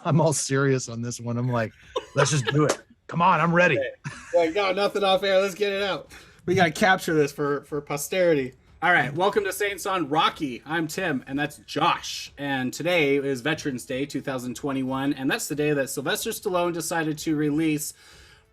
I'm all serious on this one. I'm like, let's just do it. Come on, I'm ready. Like, no, nothing off air. Let's get it out. We gotta capture this for posterity. All right, welcome to Saints on Rocky. I'm Tim, and that's Josh. And today is Veterans Day 2021, and that's the day that Sylvester Stallone decided to release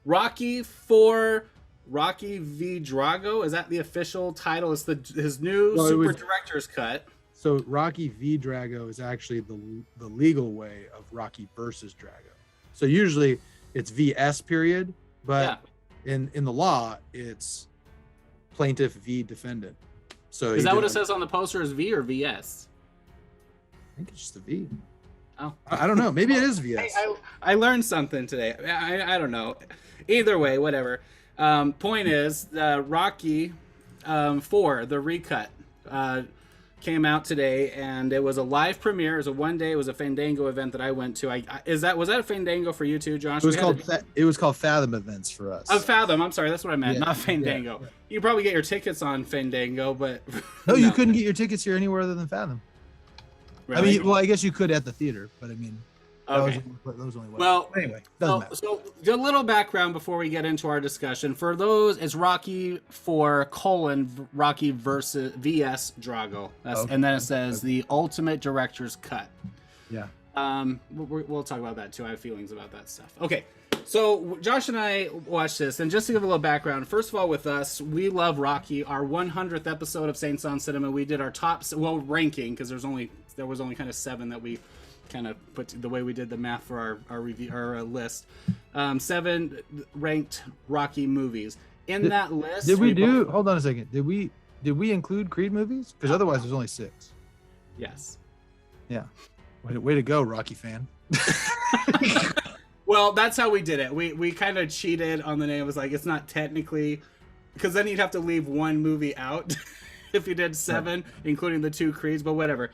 Rocky for Rocky v. Drago. Is that the official title? It's his new director's cut. So Rocky v. Drago is actually the legal way of Rocky versus Drago. So usually it's VS period, but in the law it's plaintiff v. defendant. So is that what it says on the poster? Is V or VS? I think it's just a V. Oh, I don't know. Maybe it is VS. I learned something today. I don't know. Either way, whatever. Point is, Rocky 4, the recut, came out today, and it was a live premiere. It was a one-day. It was a Fandango event that I went to. Was that a Fandango for you too, Josh? It was called Fathom Events for us. Oh, Fathom. I'm sorry, that's what I meant, not Fandango. Yeah. You probably get your tickets on Fandango, but no, you couldn't get your tickets here anywhere other than Fathom. Really? I mean, well, I guess you could at the theater, but I mean. Okay. That was only one. Well, anyway, so a little background before we get into our discussion. For those, it's Rocky 4 : Rocky versus VS Drago. And then it says the ultimate director's cut. Yeah. We'll talk about that too. I have feelings about that stuff. Okay. So Josh and I watched this, and just to give a little background, first of all, with us, we love Rocky. Our 100th episode of Saints on Cinema, we did our top ranking, because there was only kind of 7 that we kind of put the way we did the math for our review, our list. 7 ranked Rocky movies. In that list, hold on a second, did we include Creed movies? Because otherwise there's only 6. Yes. Yeah. Way to go, Rocky fan. Well, that's how we did it. We kind of cheated on the name. It was like, it's not technically, because then you'd have to leave one movie out if you did 7, including the 2 Creeds, but whatever.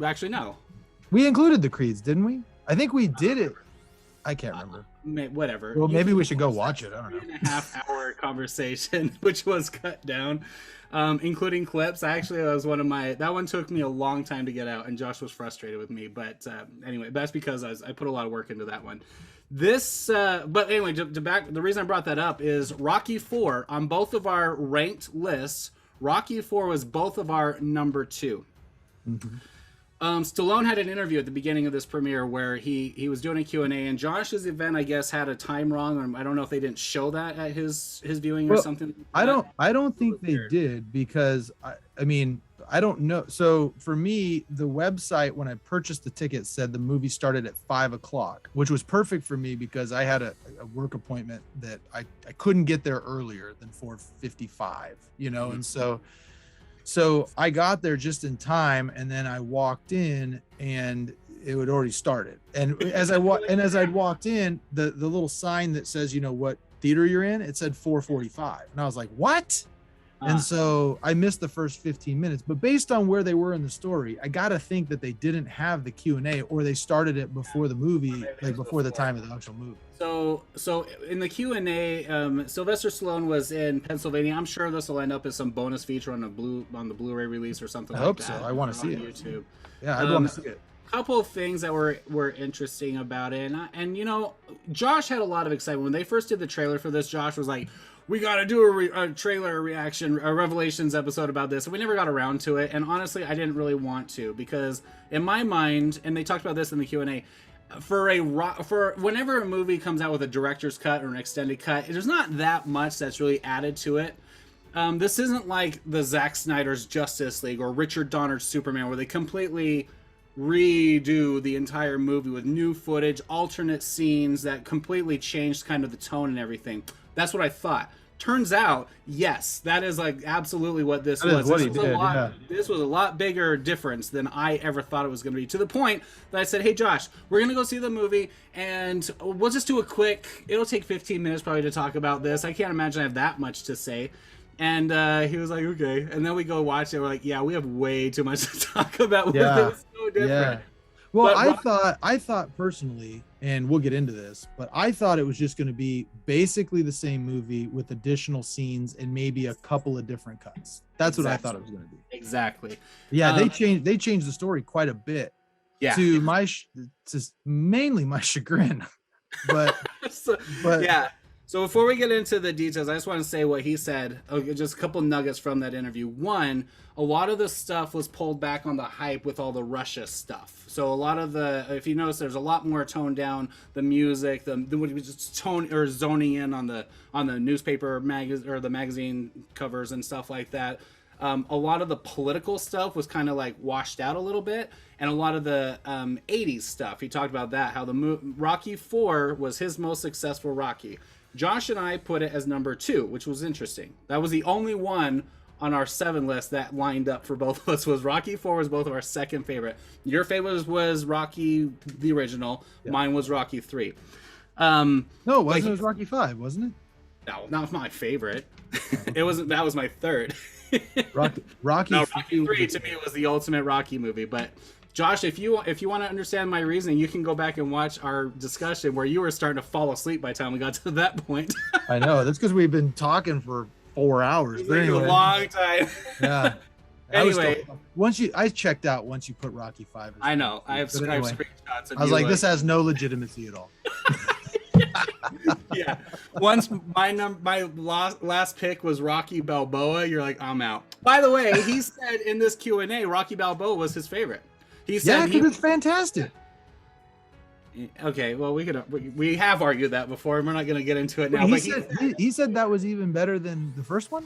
Actually, no. We included the Creeds, didn't we? I think we did it. I can't remember. Whatever. Well, maybe we should go watch it. I don't know. 3.5-hour conversation, which was cut down, including clips. Actually, that one took me a long time to get out, and Josh was frustrated with me. But anyway, that's because I put a lot of work into that one. But anyway, the reason I brought that up is Rocky 4 on both of our ranked lists. Rocky 4 was both of our number 2. Mm-hmm. Stallone had an interview at the beginning of this premiere where he was doing a Q&A, and Josh's event, I guess, had a time wrong, or I don't know if they didn't show that at his viewing or something. I don't think they did, because I mean, I don't know. So for me, the website when I purchased the ticket said the movie started at 5:00, which was perfect for me because I had a work appointment that I couldn't get there earlier than 4:55, Mm-hmm. And so I got there just in time, and then I walked in, and it had already started. And as I'd walked in, the little sign that says, what theater you're in, it said 4:45, and I was like, what? And so I missed the first 15 minutes. But based on where they were in the story, I gotta think that they didn't have the Q&A, or they started it before the movie, like before the time of the actual movie. So in the Q&A, Sylvester Stallone was in Pennsylvania. I'm sure this will end up as some bonus feature on the Blu-ray release or something. I hope that. so. I want to see it. YouTube. Yeah, I want to see it. Couple of things that were interesting about it, and Josh had a lot of excitement when they first did the trailer for this. Josh was like, we got to do a trailer reaction, a Revelations episode about this. And we never got around to it. And honestly, I didn't really want to, because in my mind, and they talked about this in the Q&A, for whenever a movie comes out with a director's cut or an extended cut, there's not that much that's really added to it. This isn't like the Zack Snyder's Justice League or Richard Donner's Superman, where they completely redo the entire movie with new footage, alternate scenes that completely changed kind of the tone and everything. That's what I thought. Turns out, yes, that is like absolutely what this was. This was a lot bigger difference than I ever thought it was going to be, to the point that I said, hey, Josh, we're going to go see the movie, and we'll just do it'll take 15 minutes probably to talk about this. I can't imagine I have that much to say. And he was like, okay. And then we go watch it. We're like, yeah, we have way too much to talk about. Yeah. It was so different. Yeah. Well, I thought personally, and we'll get into this, but I thought it was just going to be basically the same movie with additional scenes and maybe a couple of different cuts. That's what I thought it was going to be. Exactly. Yeah, they changed the story quite a bit. Yeah. to my to mainly my chagrin. But yeah. So before we get into the details, I just want to say what he said. Just a couple nuggets from that interview. One, a lot of the stuff was pulled back on the hype with all the Russia stuff. So a lot of if you notice, there's a lot more toned down. The music, the tone or zoning in on the newspaper or the magazine covers and stuff like that. A lot of the political stuff was kind of like washed out a little bit, and a lot of the 80s stuff. He talked about that, how the Rocky 4 was his most successful Rocky. Josh and I put it as number 2, which was interesting. That was the only one on our 7 list that lined up for both of us. Was Rocky 4 was both of our second favorite. Your favorite was Rocky the original. Yeah. Mine was Rocky 3. No, it wasn't. It was Rocky 5, wasn't it? No, not my favorite. It wasn't. That was my third. Rocky 3 to me was the ultimate Rocky movie. But Josh, if you want to understand my reasoning, you can go back and watch our discussion where you were starting to fall asleep by the time we got to that point. I know. That's because we've been talking for 4 hours. But anyway, a long time. Yeah. Anyway, I checked out once you put Rocky 5. I know. I have screenshots. I was like, this has no legitimacy at all. Yeah. Once my last pick was Rocky Balboa, you're like, I'm out. By the way, he said in this Q&A, Rocky Balboa was his favorite. He said, because it's fantastic. Okay, well, we have argued that before, and we're not going to get into it now. He said that was even better than the first one.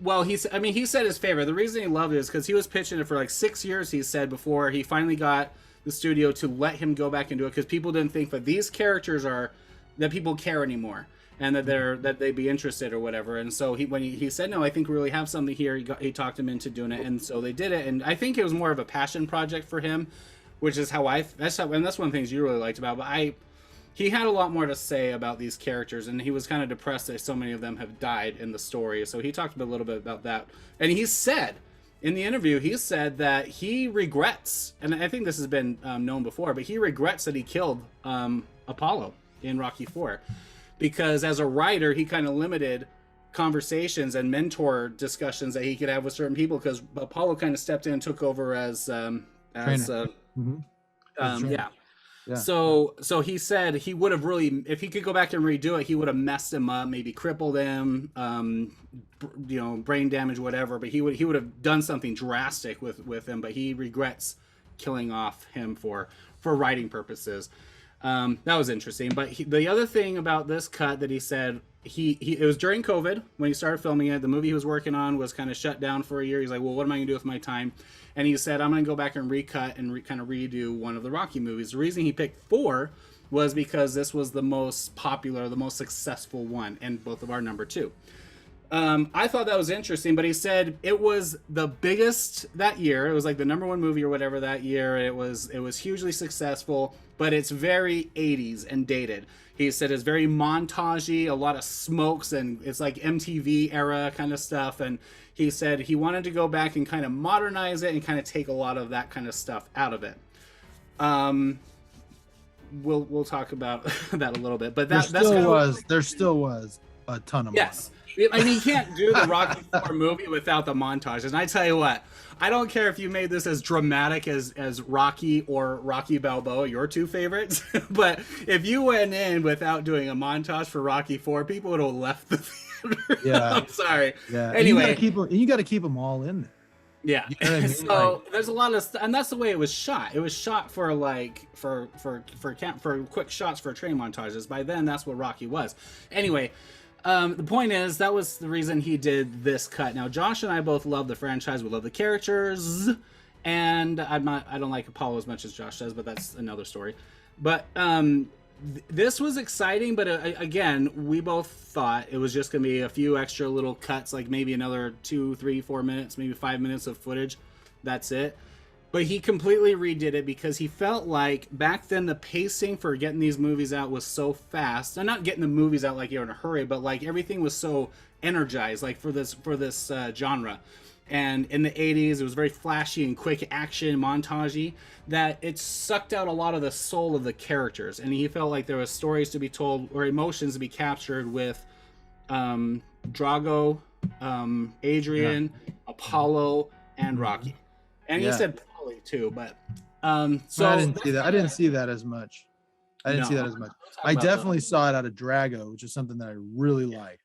Well, he said his favorite. The reason he loved it is because he was pitching it for like 6 years. He said before he finally got the studio to let him go back and do it, because people didn't think that these characters that people care anymore, and that they'd be interested or whatever. And so when he said, no, I think we really have something here, he talked him into doing it, and so they did it. And I think it was more of a passion project for him, which is and that's one of the things you really liked about it. But he had a lot more to say about these characters, and he was kind of depressed that so many of them have died in the story. So he talked a little bit about that, and he said in the interview, he said that he regrets, and I think this has been known before, but he regrets that he killed Apollo in Rocky 4, because as a writer, he kind of limited conversations and mentor discussions that he could have with certain people, because Apollo kind of stepped in and took over as yeah. So he said he would have really, if he could go back and redo it, he would have messed him up, maybe crippled him, brain damage, whatever. But he would have done something drastic with him. But he regrets killing off him for writing purposes. That was interesting. But the other thing about this cut that he said, it was during COVID when he started filming it. The movie he was working on was kind of shut down for a year. He's like, well, what am I gonna do with my time? And he said, I'm going to go back and recut and kind of redo one of the Rocky movies. The reason he picked 4 was because this was the most popular, the most successful one, and both of our number 2. I thought that was interesting, but he said it was the biggest that year. It was like the number 1 movie or whatever that year. It was hugely successful, but it's very 80s and dated. He said it's very montagey, a lot of smokes, and it's like MTV era kind of stuff. And he said he wanted to go back and kind of modernize it and kind of take a lot of that kind of stuff out of it. We'll talk about that a little bit, but there still was a ton of yes. I mean, you can't do the Rocky 4 movie without the montages. And I tell you what, I don't care if you made this as dramatic as Rocky or Rocky Balboa, your 2 favorites, but if you went in without doing a montage for Rocky 4, people would have left the theater. Yeah. I'm sorry. Yeah. Anyway. You got to keep them all in there. Yeah. You know what I mean? So there's a lot of and that's the way it was shot. It was shot for for quick shots for train montages. By then, that's what Rocky was. Anyway, the point is that was the reason he did this cut. Now, Josh and I both love the franchise. We love the characters, and I don't like Apollo as much as Josh does, but that's another story. But this was exciting, but again, we both thought it was just going to be a few extra little cuts, like maybe another 2, 3, 4 minutes, maybe 5 minutes of footage. That's it. But he completely redid it because he felt like back then the pacing for getting these movies out was so fast. And not getting the movies out like you're in a hurry, but like everything was so energized, like for this genre. And in the 80s, it was very flashy and quick action, montagey, that it sucked out a lot of the soul of the characters. And he felt like there was stories to be told or emotions to be captured with Drago, Adrian, Apollo, and Rocky. And he said early too, but So I didn't see that. I didn't see that as much. I didn't see that as much. I definitely saw it out of Drago, which is something that I really liked.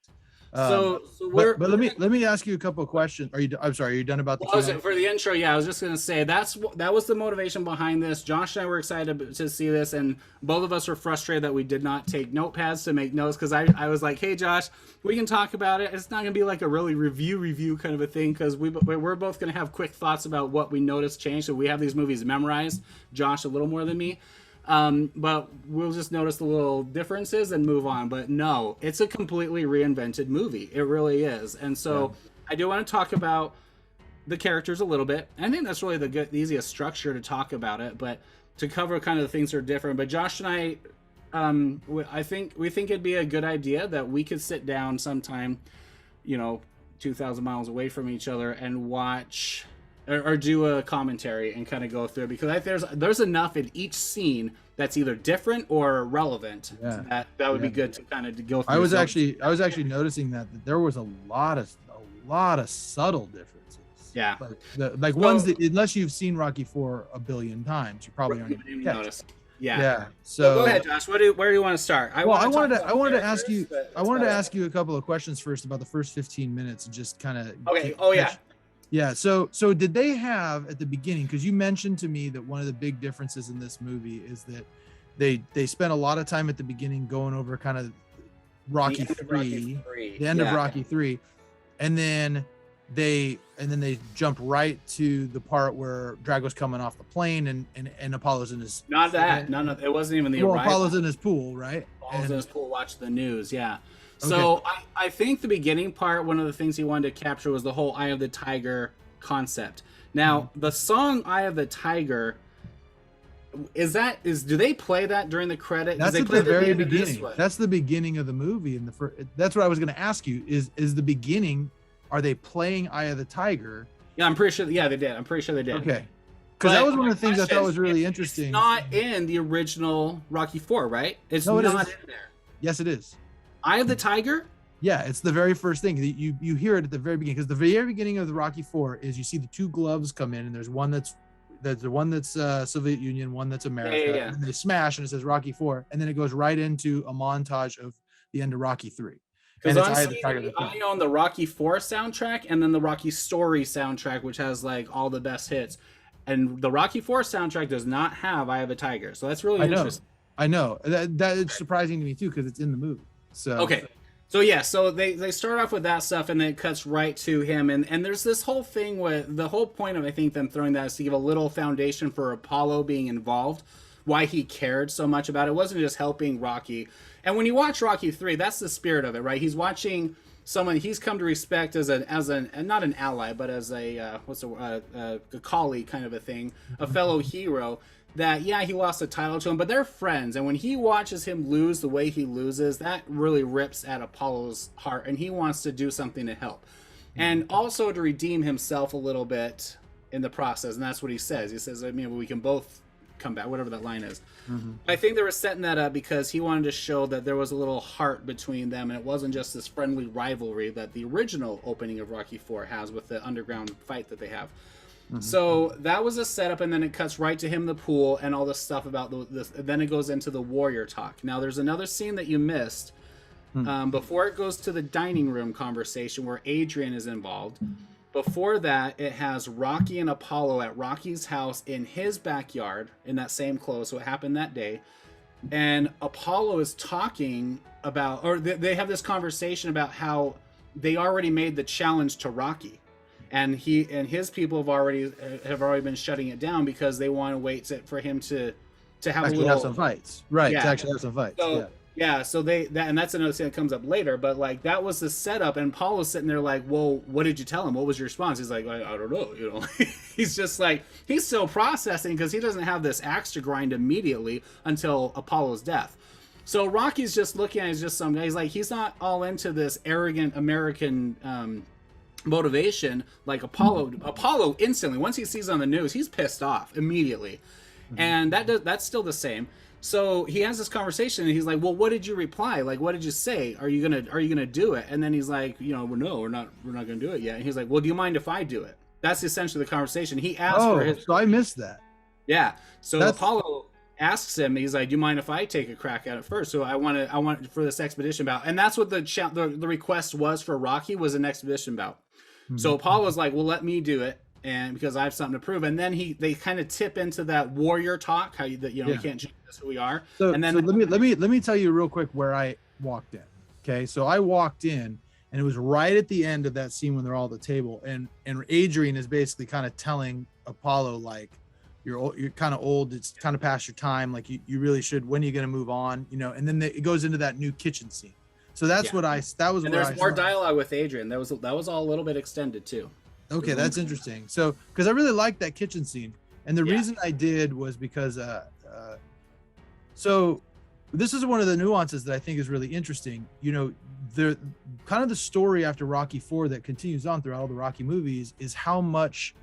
So but let me ask you a couple of questions. I'm sorry, are you done about the Q&A? For the intro? Yeah, I was just gonna say that was the motivation behind this. Josh and I were excited to see this, and both of us were frustrated that we did not take notepads to make notes, because I was like, hey Josh, we can talk about it. It's not gonna be like a really review kind of a thing, because we're both gonna have quick thoughts about what we noticed changed. So we have these movies memorized. Josh a little more than me. But we'll just notice the little differences and move on. But no, it's a completely reinvented movie. It really is. And so I do want to talk about the characters a little bit. I think that's really the easiest structure to talk about it, but to cover kind of the things that are different. But Josh and I, we think it'd be a good idea that we could sit down sometime, 2,000 miles away from each other, and watch or do a commentary and kind of go through it, because I think there's enough in each scene that's either different or relevant that would be good to kind of go through. I was actually noticing that there was a lot of subtle differences. Yeah, like ones that, unless you've seen Rocky IV a billion times, you probably aren't even notice. Yeah. Yeah. So go ahead, Josh. Where do you want to start? I wanted to ask you a couple of questions first about the first 15 minutes and just kind of. Okay. Yeah. So did they have at the beginning, because you mentioned to me that one of the big differences in this movie is that they spent a lot of time at the beginning going over kind of Rocky 3, the end of Rocky 3, and then they jump right to the part where Drago's coming off the plane and Apollo's in his it wasn't even the arrival. Apollo's in his pool, right? Apollo's in his pool, watch the news. Yeah. So I think the beginning part, one of the things he wanted to capture was the whole Eye of the Tiger concept. Now, the song Eye of the Tiger, do they play that during the credit? That's at the very beginning. That's the beginning of the movie. That's what I was going to ask you is the beginning, are they playing Eye of the Tiger? Yeah, I'm pretty sure. Yeah, they did. I'm pretty sure they did. Okay. Because that was one of the things I thought was really interesting. It's not in the original Rocky IV, right? It's not in there. Yes, it is. Eye of the Tiger? Yeah, it's the very first thing. You hear it at the very beginning, because the very beginning of the Rocky IV is you see the two gloves come in, and there's one that's Soviet Union, one that's America, and they smash, and it says Rocky IV, and then it goes right into a montage of the end of Rocky III. Because I own the Rocky IV soundtrack and then the Rocky Story soundtrack, which has like all the best hits, and the Rocky IV soundtrack does not have Eye of the Tiger, so that's really interesting. I know that it's surprising to me too, because it's in the movie. So so they start off with that stuff, and then it cuts right to him, and there's this whole thing with the whole point of, I think, them throwing that is to give a little foundation for Apollo being involved, why he cared so much about it. It wasn't just helping Rocky. And when you watch Rocky 3, that's the spirit of it, right? He's watching someone he's come to respect as an not an ally, but as a colleague kind of a thing, a fellow hero. That, he lost the title to him, but they're friends. And when he watches him lose the way he loses, that really rips at Apollo's heart, and he wants to do something to help. And also to redeem himself a little bit in the process. And that's what he says. He says, we can both come back, whatever that line is. I think they were setting that up because he wanted to show that there was a little heart between them, and it wasn't just this friendly rivalry that the original opening of Rocky IV has with the underground fight that they have. So that was a setup, and then it cuts right to him in the pool and all this stuff about this. Then it goes into the warrior talk. Now, there's another scene that you missed before it goes to the dining room conversation where Adrian is involved. Before that, it has Rocky and Apollo at Rocky's house in his backyard in that same clothes. So it happened that day. And Apollo is talking about, or they have this conversation about how they already made the challenge to Rocky. And he and his people have already been shutting it down because they want to wait for him to have have some fights, right? To actually have some fights. So and that's another thing that comes up later. But like that was the setup, and Paulo's sitting there like, well, what did you tell him? What was your response? He's like, I don't know. He's just like he's still processing because he doesn't have this axe to grind immediately until Apollo's death. So Rocky's just looking at it as just some guy. He's like he's not all into this arrogant American motivation like Apollo instantly, once he sees on the news, he's pissed off immediately. And that's still the same. So he has this conversation, and he's like, well, what did you reply? Like, what did you say? Are you gonna do it? And then he's like, no, we're not gonna do it yet. And he's like, well, do you mind if I do it? That's essentially the conversation. He asked for his. So I missed that. Yeah. So Apollo asks him, he's like, "Do you mind if I take a crack at it first? So I want for this expedition bout." And that's what the request was for Rocky, was an expedition bout. Mm-hmm. So Apollo's like, "Well, let me do it, and because I have something to prove." And then they kind of tip into that warrior talk, how we can't change this who we are. So, and then let me tell you real quick where I walked in. Okay, so I walked in, and it was right at the end of that scene when they're all at the table, and Adrian is basically kind of telling Apollo, like, you're kind of old, it's kind of past your time, like you really should, when are you going to move on, and then it goes into that new kitchen scene. So that's what there's more dialogue with Adrian. That was all a little bit extended too. Okay, that's interesting. So because I really liked that kitchen scene, and the reason I did was because so this is one of the nuances that I think is really interesting. The kind of the story after Rocky IV that continues on throughout all the Rocky movies is how much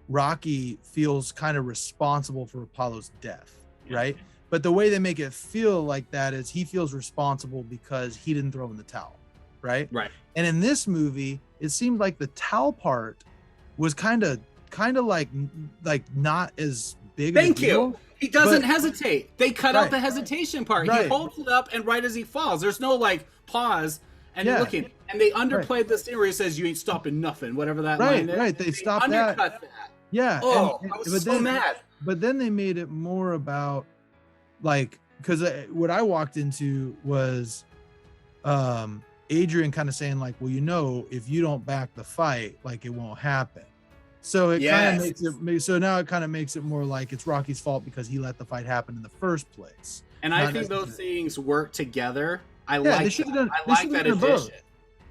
Rocky feels kind of responsible for Apollo's death, right? But the way they make it feel like that is he feels responsible because he didn't throw in the towel, right? Right. And in this movie, it seemed like the towel part was kind of like not as big. Thank you. He doesn't hesitate. They cut out the hesitation part. He holds it up, and right as he falls, there's no like pause and looking. And they underplayed the scene where he says, "You ain't stopping nothing," whatever that line is. Right. They stopped that. Yeah. Oh, I was so mad. But then they made it more about, like, because what I walked into was Adrian kind of saying, like, well, if you don't back the fight, like, it won't happen. So it kind of makes it more like it's Rocky's fault because he let the fight happen in the first place. And I think those things work together. I like that addition.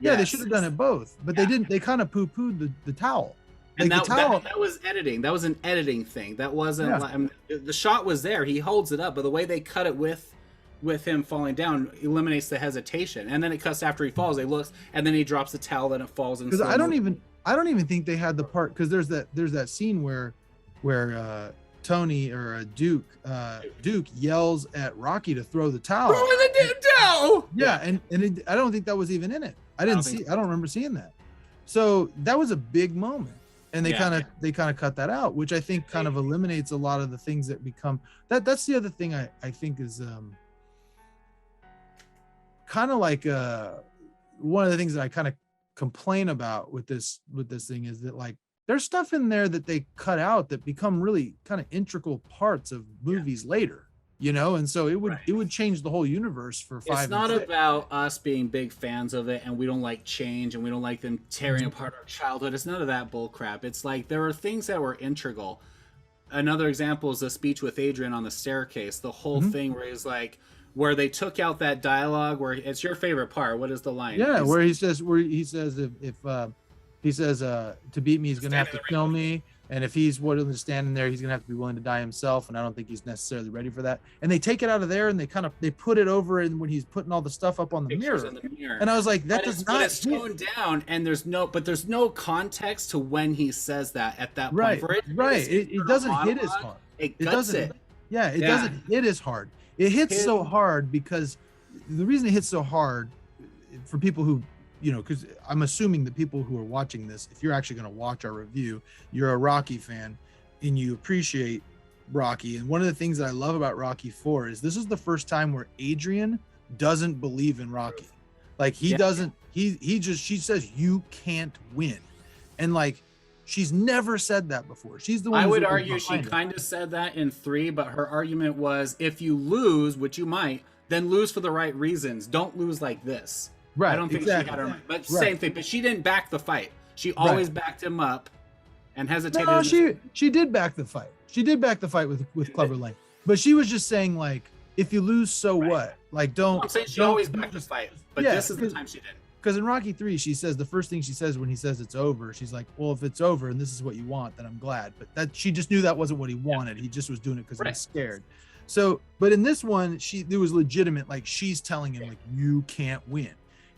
Yeah, they should have done it both, but they didn't. They kind of poo-pooed the towel. And that was editing. That was an editing thing. That wasn't the shot was there. He holds it up, but the way they cut it with him falling down eliminates the hesitation. And then it cuts after he falls. They look, and then he drops the towel, then it falls. Because I don't even think they had the part, because there's that scene where Tony or Duke yells at Rocky to throw the towel. Throw in the damn towel. Yeah, and I don't think that was even in it. I don't remember seeing that. So that was a big moment. And they kind of cut that out, which I think kind of eliminates a lot of the things that become that's the other thing I think is kind of like one of the things that I kind of complain about with this thing is that, like, there's stuff in there that they cut out that become really kind of integral parts of movies later, and so it would change the whole universe for 5 It's not about us being big fans of it and we don't like change and we don't like them tearing apart our childhood. It's none of that bull crap. It's like there are things that were integral. Another example is the speech with Adrian on the staircase, the whole thing where he's like, where they took out that dialogue where it's your favorite part. What is the line? Yeah, where he says if he says to beat me he's gonna have to kill me, and if he's willing to stand in there he's gonna have to be willing to die himself, and I don't think he's necessarily ready for that. And they take it out of there and they put it over, and when he's putting all the stuff up on the mirror. And I was like, that does not. It's toned down, and there's no context to when he says that at that point. Right. It doesn't hit as hard. It doesn't. Yeah, it doesn't hit as hard. It hits so hard because the reason it hits so hard for people who, because I'm assuming the people who are watching this, if you're actually going to watch our review, you're a Rocky fan and you appreciate Rocky. And one of the things that I love about Rocky IV is this is the first time where Adrian doesn't believe in Rocky. Like he doesn't, she says, you can't win. And like, she's never said that before. She's the one. I would argue she kind of said that in 3, but her argument was, if you lose, which you might, then lose for the right reasons. Don't lose like this. Right. I don't think she had her, but same thing. But she didn't back the fight. She always backed him up, and hesitated. No, she did back the fight. She did back the fight with Clever Lane, but she was just saying, like, if you lose, so what? Like, don't. I'm saying she always backed the fight, but this is the time she didn't. Because in Rocky III, she says the first thing she says when he says it's over, she's like, well, if it's over and this is what you want, then I'm glad. But that she just knew that wasn't what he wanted. He just was doing it because he was scared. So, but in this one, it was legitimate. Like, she's telling him, like, you can't win.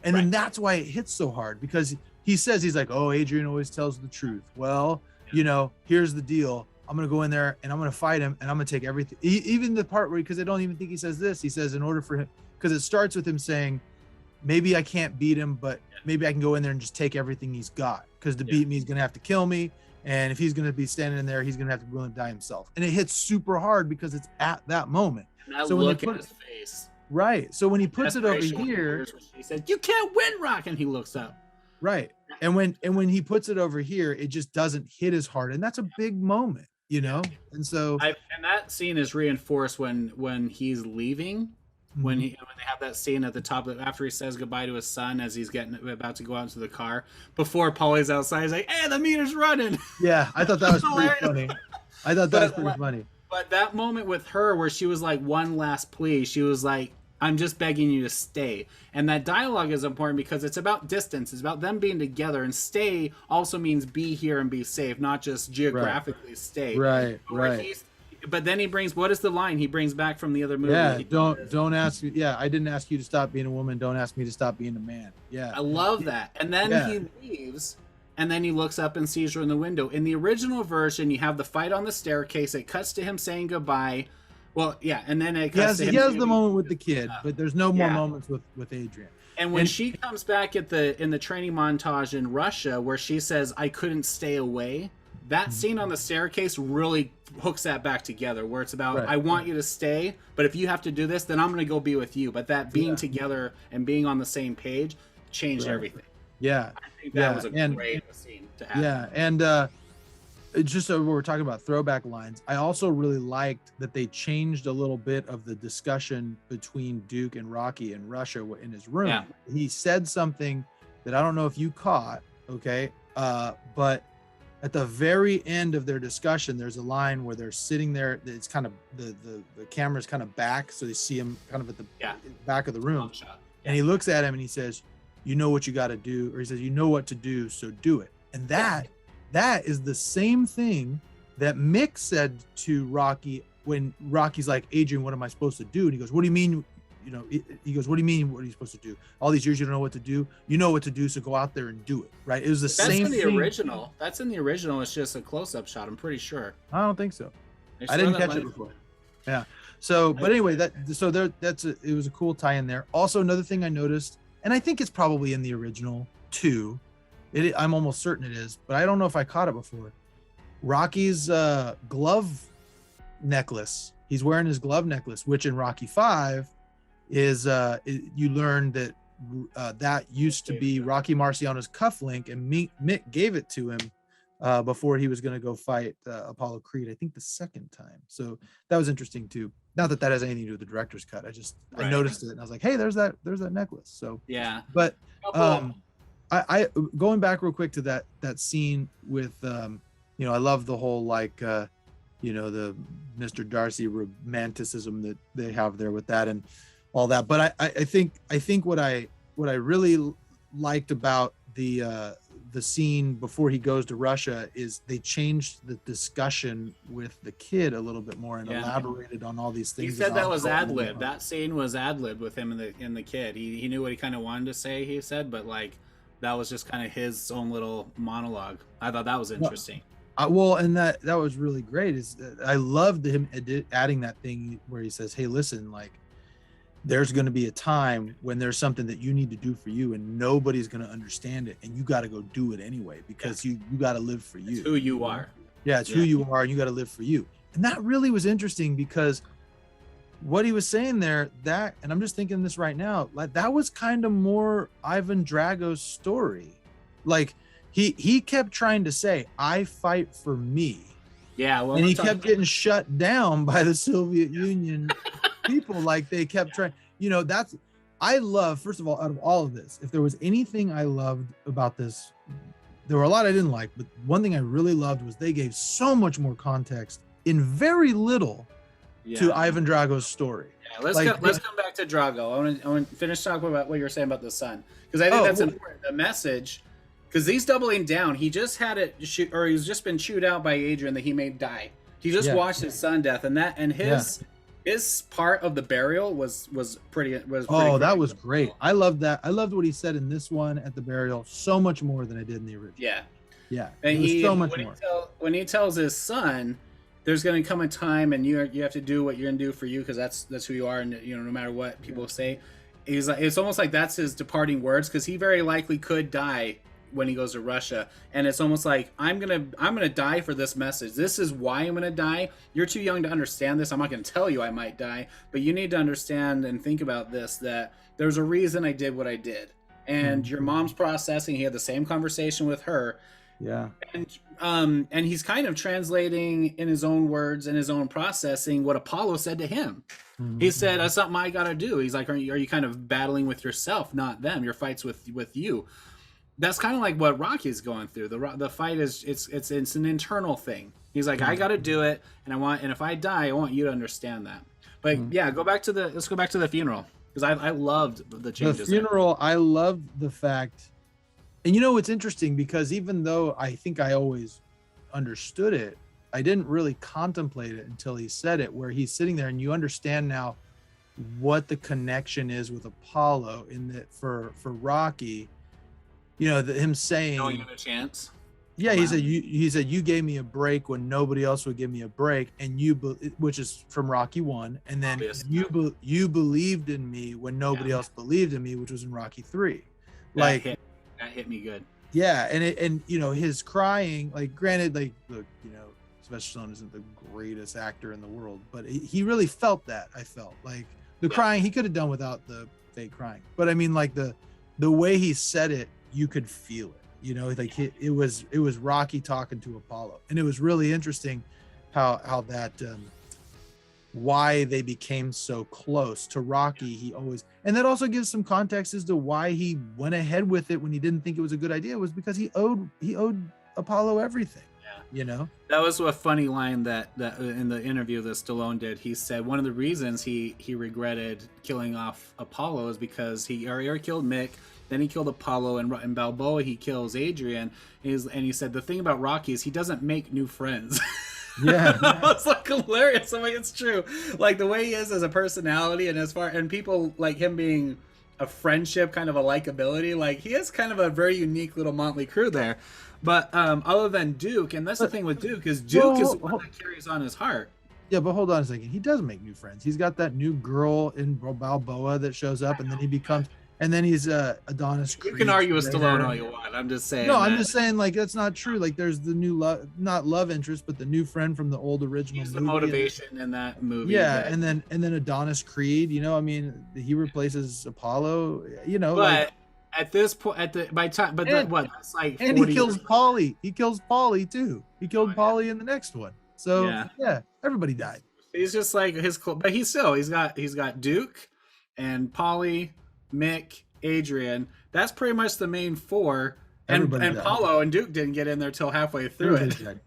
And then that's why it hits so hard, because he's like, oh, Adrian always tells the truth. Well, here's the deal. I'm going to go in there and I'm going to fight him and I'm going to take everything. Even the part where, because I don't even think he says this, he says, in order for him, because it starts with him saying, maybe I can't beat him, but maybe I can go in there and just take everything he's got, because to beat me, he's going to have to kill me. And if he's going to be standing in there, he's going to have to be willing to die himself. And it hits super hard because it's at that moment. And that so look in his face. Right. So when he puts it over here, he said, "You can't win, Rock," and he looks up. Right. And when he puts it over here, it just doesn't hit as hard. And that's a big moment, you know? And so and that scene is reinforced when he's leaving. When they have that scene at the top after he says goodbye to his son as he's about to go out into the car, before Paulie's outside, he's like, "Hey, the meter's running." Yeah, I thought that was pretty funny. I thought that was pretty funny. But that moment with her where she was like, one last plea, she was like, "I'm just begging you to stay." And that dialogue is important because it's about distance. It's about them being together, and stay also means be here and be safe, not just geographically stay. Right. But then he brings, what is the line he brings back from the other movie? Yeah, don't ask me. Yeah, I didn't ask you to stop being a woman. Don't ask me to stop being a man. Yeah. I love that. And then he leaves, and then he looks up and sees her in the window. In the original version, you have the fight on the staircase. It cuts to him saying goodbye. Well, yeah, and then it cuts to him. He has the moment with the kid, but there's no more moments with Adrian. And when she comes back in the training montage in Russia, where she says, "I couldn't stay away," that scene on the staircase really hooks that back together, where it's about, I want you to stay, but if you have to do this, then I'm going to go be with you. But that being together and being on the same page changed everything. Yeah. I think that was a great scene to have. Yeah. And just so we're talking about throwback lines, I also really liked that they changed a little bit of the discussion between Duke and Rocky in Russia in his room. Yeah. He said something that I don't know if you caught, okay? But at the very end of their discussion, there's a line where they're sitting there. It's kind of the camera's kind of back, so they see him kind of at the back of the room. And he looks at him and he says, "You know what you got to do," or he says, "You know what to do, so do it." And that is the same thing that Mick said to Rocky when Rocky's like, "Adrian, what am I supposed to do?" And he goes, "What do you mean? You know," he goes, "What do you mean? What are you supposed to do? All these years you don't know what to do. You know what to do, so go out there and do it." Right? It was the same thing. Original. That's in the original. It's just a close-up shot. I'm pretty sure. I don't think so. I didn't catch it before. Yeah. So, but anyway, it was a cool tie-in there. Also, another thing I noticed, and I think it's probably in the original too. I'm almost certain it is, but I don't know if I caught it before. Rocky's glove necklace. He's wearing his glove necklace, which in Rocky 5 is you learn that that used to be Rocky Marciano's cufflink, and Mick gave it to him before he was going to go fight Apollo Creed, I think the second time. So that was interesting too. Not that has anything to do with the director's cut. I noticed it and I was like, hey, there's that necklace. So yeah. But I going back real quick to that scene with I love the whole the Mr. Darcy romanticism that they have there with that and all that. But I think what I really liked about the scene before he goes to Russia is they changed the discussion with the kid a little bit more and elaborated on all these things. He said that was ad lib. That scene was ad lib with him and the kid. He knew what he kind of wanted to say. He said, but that was just kind of his own little monologue. I thought that was interesting. And that was really great. I loved him adding that thing where he says, "Hey, listen, there's going to be a time when there's something that you need to do for you and nobody's going to understand it. And you got to go do it anyway, because you got to live for you. It's who you are. Yeah. It's who you are. And you got to live for you." And that really was interesting because what he was saying there, and I'm just thinking this right now, that was kind of more Ivan Drago's story. He kept trying to say, "I fight for me." Yeah. Well, and he kept getting shut down by the Soviet Union people. They kept trying, I love, first of all, out of all of this, if there was anything I loved about this, there were a lot I didn't like, but one thing I really loved was they gave so much more context in very little to Ivan Drago's story. Yeah, let's come back to Drago. I want to finish talking about what you were saying about the son, because I think that's important. The message, because he's doubling down. He just had it shoot, or he's just been chewed out by Adrian that he made die. He just watched his son death, and his part of the burial was pretty. That was great. I loved that. I loved what he said in this one at the burial so much more than I did in the original. Yeah. And so much more. When he tells his son, "There's going to come a time, and you have to do what you're going to do for you, because that's who you are, and no matter what people say." He's like, it's almost like that's his departing words, because he very likely could die when he goes to Russia, and it's almost like I'm gonna die for this message. This is why I'm gonna die. You're too young to understand this. I'm not gonna tell you I might die, but you need to understand and think about this, that there's a reason I did what I did. And your mom's processing. He had the same conversation with her. Yeah. And he's kind of translating in his own words and his own processing what Apollo said to him. He said, that's something I gotta do. He's like, are you kind of battling with yourself, not them? Your fight's with you. That's kind of like what Rocky's going through. The fight is it's an internal thing. He's like, I gotta do it, and if I die, I want you to understand that. But yeah, let's go back to the funeral, because I loved the changes. The funeral, I loved the fact, and you know, it's interesting because even though I think I always understood it, I didn't really contemplate it until he said it, where he's sitting there and you understand now what the connection is with Apollo, in that for Rocky, you know, him saying, "Don't give it a chance." Yeah, he said you gave me a break when nobody else would give me a break, and which is from Rocky 1, and then you believed in me when nobody else believed in me, which was in Rocky 3. That hit me good. Yeah, and you know, his crying, like, granted, like, look, you know, Sylvester Stallone isn't the greatest actor in the world, but he really felt that. I felt like the crying he could have done without the fake crying, but I mean, like, the way he said it, you could feel it. You know, like it was Rocky talking to Apollo, and it was really interesting how that why they became so close to Rocky. He always, and that also gives some context as to why he went ahead with it when he didn't think it was a good idea, was because he owed Apollo everything. You know, that was a funny line that in the interview that Stallone did. He said one of the reasons he regretted killing off Apollo is because he already killed Mick, then he killed Apollo, and in Balboa he kills Adrian. And he said the thing about Rocky is he doesn't make new friends. Yeah, it's like hilarious. I'm like, it's true. Like the way he is as a personality, and people like him being a friendship, kind of a likability. Like he is kind of a very unique little motley crew there. But other than Duke, and that's the thing with Duke, is Duke is the one that carries on his heart. Yeah, but hold on a second. He does make new friends. He's got that new girl in Balboa that shows up, and then he becomes, and then he's Adonis Creed. You can argue with Stallone all you want. I'm just saying. No, I'm just saying, like, that's not true. Like, there's the new not love interest, but the new friend from the old original movie. The motivation in that movie. Yeah, and then Adonis Creed. You know, I mean, he replaces Apollo. You know, but. Like, at this point, that's like 40 and he kills Paulie. He kills Paulie too. He killed Paulie in the next one. So yeah, everybody died. He's just like but he's got Duke and Paulie, Mick, Adrian. That's pretty much the main four. And Paulo and Duke didn't get in there till halfway through it.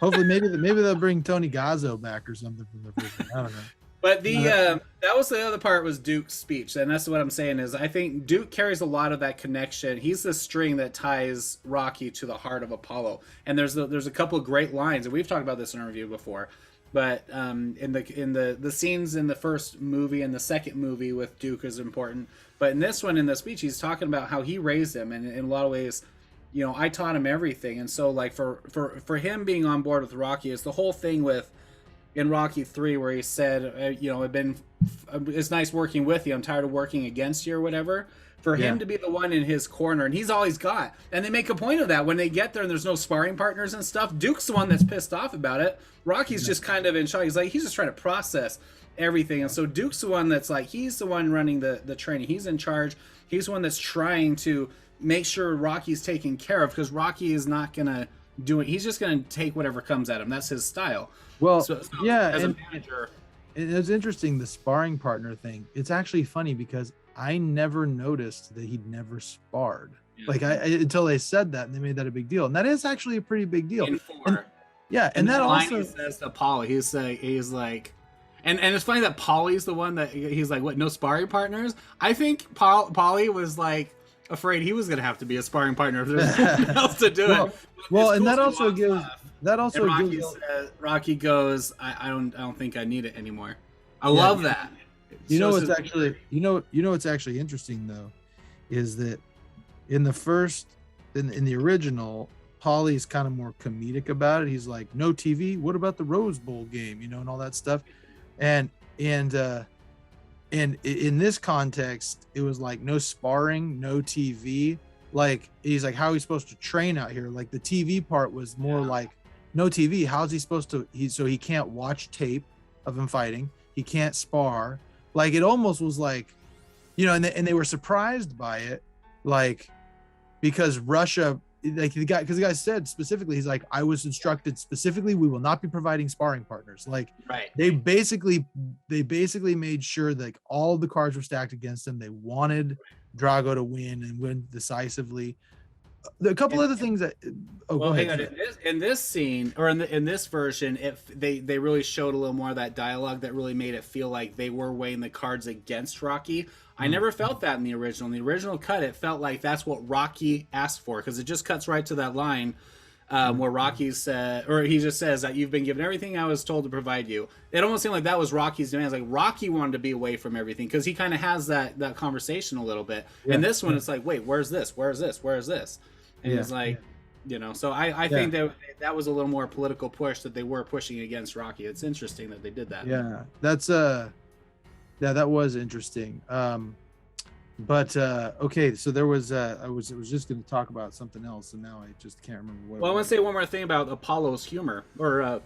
Hopefully, maybe they'll bring Tony Gazzo back or something from the first one. I don't know. But that was the other part, was Duke's speech, and that's what I'm saying is I think Duke carries a lot of that connection. He's the string that ties Rocky to the heart of Apollo. And there's a couple of great lines, and we've talked about this in our review before. But in the scenes in the first movie and the second movie with Duke is important. But in this one, in the speech, he's talking about how he raised him, and in a lot of ways, you know, I taught him everything. And so, like, for him being on board with Rocky is the whole thing with. In Rocky 3, where he said, you know, it's nice working with you. I'm tired of working against you or whatever. For him to be the one in his corner, and he's all he's got. And they make a point of that when they get there and there's no sparring partners and stuff. Duke's the one that's pissed off about it. Rocky's just kind of in shock. He's just trying to process everything. And so Duke's the one that's like, he's the one running the training. He's in charge. He's the one that's trying to make sure Rocky's taken care of, because Rocky is not going to do it. He's just going to take whatever comes at him. That's his style. Well, so yeah, as a manager, it was interesting, the sparring partner thing. It's actually funny because I never noticed that he'd never sparred. Yeah. Like until they said that, and they made that a big deal, and that is actually a pretty big deal. In 4, and that also he says to Paulie, he's like, and it's funny that Paulie's the one that he's like, what? No sparring partners? I think Paulie was like afraid he was gonna have to be a sparring partner if there's no one else to do it. Well, and that also gives. That also Rocky goes, I don't think I need it anymore. I love that. You know what's actually interesting though, is that in the original, Paulie's kind of more comedic about it. He's like, no TV, what about the Rose Bowl game, you know, and all that stuff. And in this context, it was like no sparring, no TV. Like he's like, how are we supposed to train out here? Like the TV part was more like no TV. How's he supposed to? So he can't watch tape of him fighting. He can't spar. Like it almost was like, you know, and they were surprised by it, like because Russia, like the guy said specifically, he's like, I was instructed specifically, we will not be providing sparring partners. Like they basically made sure that like all the cards were stacked against him. They wanted Drago to win and win decisively. A couple other things that go ahead. In this scene, or in this version, they really showed a little more of that dialogue that really made it feel like they were weighing the cards against Rocky. I never felt that in the original. In the original cut, it felt like that's what Rocky asked for, because it just cuts right to that line where Rocky said, or he just says that you've been given everything I was told to provide you. It almost seemed like that was Rocky's demands. Like Rocky wanted to be away from everything, because he kind of has that conversation a little bit. And this one, it's like, wait, where's this? Where's this? Where's this? And it's like, you know, so I think that was a little more political push that they were pushing against Rocky. It's interesting that they did that. Yeah, that's that was interesting. But okay, so there was I was just going to talk about something else, and now I just can't remember what. Well, I want to say one more thing about Apollo's humor, or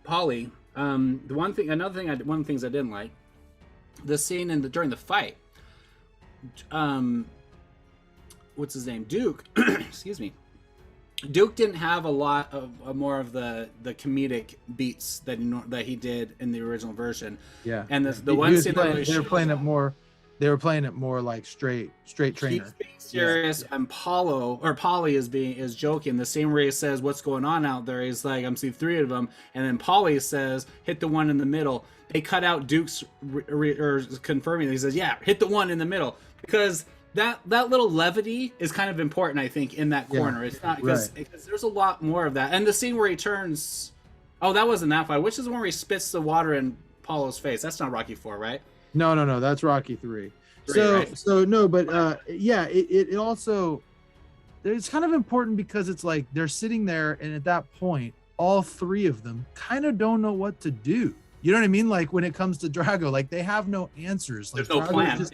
Polly. One of the things I didn't like, the scene during the fight. What's his name? Duke. Excuse me. Duke didn't have a lot of more of the comedic beats that he did in the original version. Yeah. And the one scene they were playing it more. They were playing it more like straight trainer. He's being serious, and Polly is joking. The same way he says, "What's going on out there?" He's like, "I'm seeing 3 of them," and then Polly says, "Hit the one in the middle." They cut out Duke's or confirming. He says, "Yeah, hit the one in the middle," because that little levity is kind of important, I think, in that corner. It's not because there's a lot more of that. And the scene where he turns, that wasn't that fight. Which is the one where he spits the water in Paulo's face? That's not Rocky 4, right? No, that's Rocky 3. So no, but it also, it's kind of important because it's like they're sitting there, and at that point, all 3 of them kind of don't know what to do. You know what I mean? Like when it comes to Drago, like they have no answers. Like there's no plan.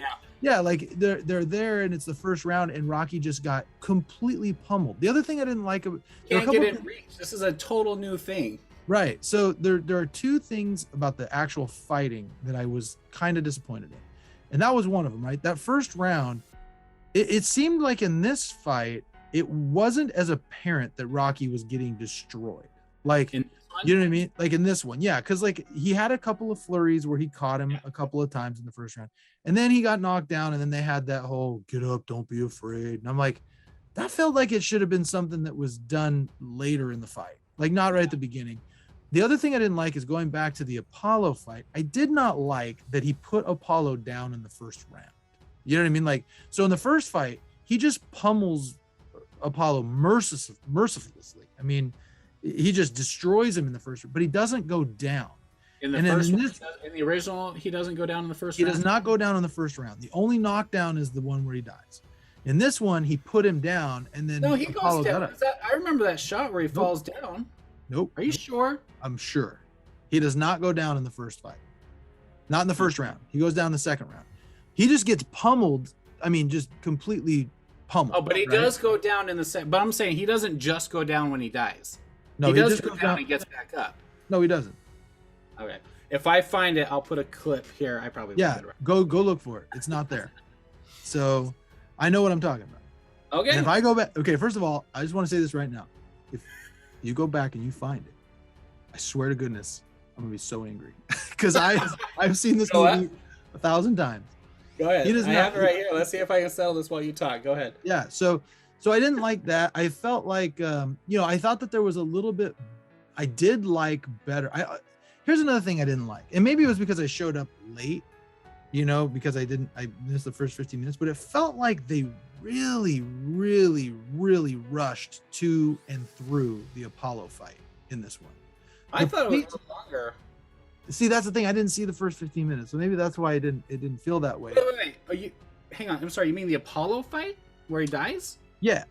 Yeah, like they're there, and it's the first round, and Rocky just got completely pummeled. The other thing I didn't like, can't get in reach. This is a total new thing. Right. So there are 2 things about the actual fighting that I was kind of disappointed in, and that was one of them. Right, that first round, it seemed like in this fight, it wasn't as apparent that Rocky was getting destroyed. Like, you know what I mean? Like in this one, yeah, because like he had a couple of flurries where he caught him a couple of times in the first round, and then he got knocked down, and then they had that whole "get up, don't be afraid," and I'm like, that felt like it should have been something that was done later in the fight, like not right at the beginning. The other thing I didn't like is going back to the Apollo fight. I did not like that he put Apollo down in the first round. You know what I mean? Like, so in the first fight, he just pummels Apollo mercilessly. I mean, he just destroys him in the first round, but he doesn't go down. In the original, he doesn't go down in the first round? He does not go down in the first round. The only knockdown is the one where he dies. In this one, he put him down, and then he Apollo goes down. I remember that shot where he falls down. Nope. Are you sure? I'm sure. He does not go down in the first fight. Not in the first round. He goes down in the second round. He just gets pummeled. I mean, just completely pummeled. Oh, but he does go down in the second. But I'm saying he doesn't just go down when he dies. No, he does go down and gets back up. No, he doesn't. Okay. If I find it, I'll put a clip here. I probably won't. Go look for it. It's not there. So I know what I'm talking about. Okay. And if I go back, okay, first of all, I just want to say this right now. If you go back and you find it, I swear to goodness, I'm gonna be so angry because I've seen this movie 1,000 times. Go ahead. I have it right here. Let's see if I can settle this while you talk. Go ahead. Yeah. So I didn't like that. I felt like I thought that there was a little bit. I did like better. Here's another thing I didn't like, and maybe it was because I showed up late, because I missed the first 15 minutes, but it felt like they really, really, really rushed to and through the Apollo fight in this one. I thought it was a little longer. See, that's the thing. I didn't see the first 15 minutes, so maybe that's why it didn't feel that way. Wait. Hang on. I'm sorry. You mean the Apollo fight where he dies? Yeah.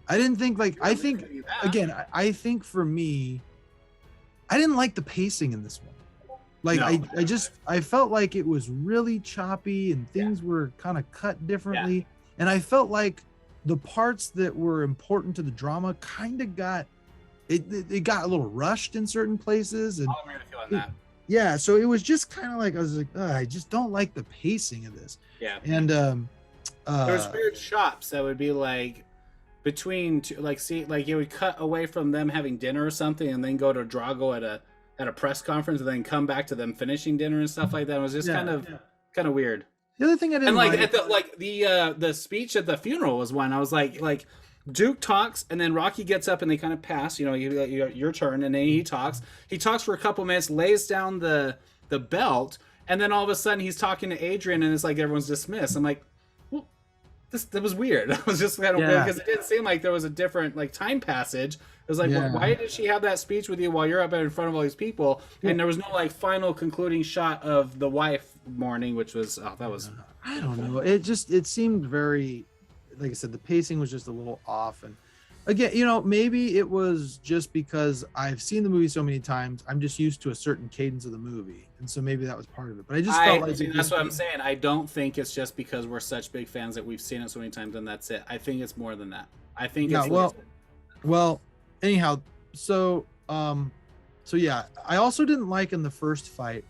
I didn't think I think again. I think for me, I didn't like the pacing in this one. Like I felt like it was really choppy and things were kind of cut differently. And I felt like the parts that were important to the drama kind of got it got a little rushed in certain places. And I'm really feeling that. yeah, so it was just kind of like, I was like, I just don't like the pacing of this. Yeah. And there's weird shots that would be like between two, like, see, like you would cut away from them having dinner or something and then go to Drago at a press conference and then come back to them finishing dinner and stuff like that. It was just kind of weird. The other thing I didn't and like like, at the speech at the funeral was one I was like Duke talks and then Rocky gets up and they kind of pass, you know, your turn, and then he talks for a couple minutes, lays down the belt, and then all of a sudden he's talking to Adrian and it's like everyone's dismissed. I'm like, well, that was weird. I was just kind of weird because it didn't seem like there was a different like time passage. It was like, well, why did she have that speech with you while you're up in front of all these people? And there was no like final concluding shot of the wife mourning, which was I don't know. It seemed very, like I said, the pacing was just a little off. And again, you know, maybe it was just because I've seen the movie so many times, I'm just used to a certain cadence of the movie, and so maybe that was part of it. But I just felt like that's what I'm saying. I don't think it's just because we're such big fans that we've seen it so many times and that's it. I think it's more than that. I think well, anyhow, so yeah, I also didn't like in the first fight.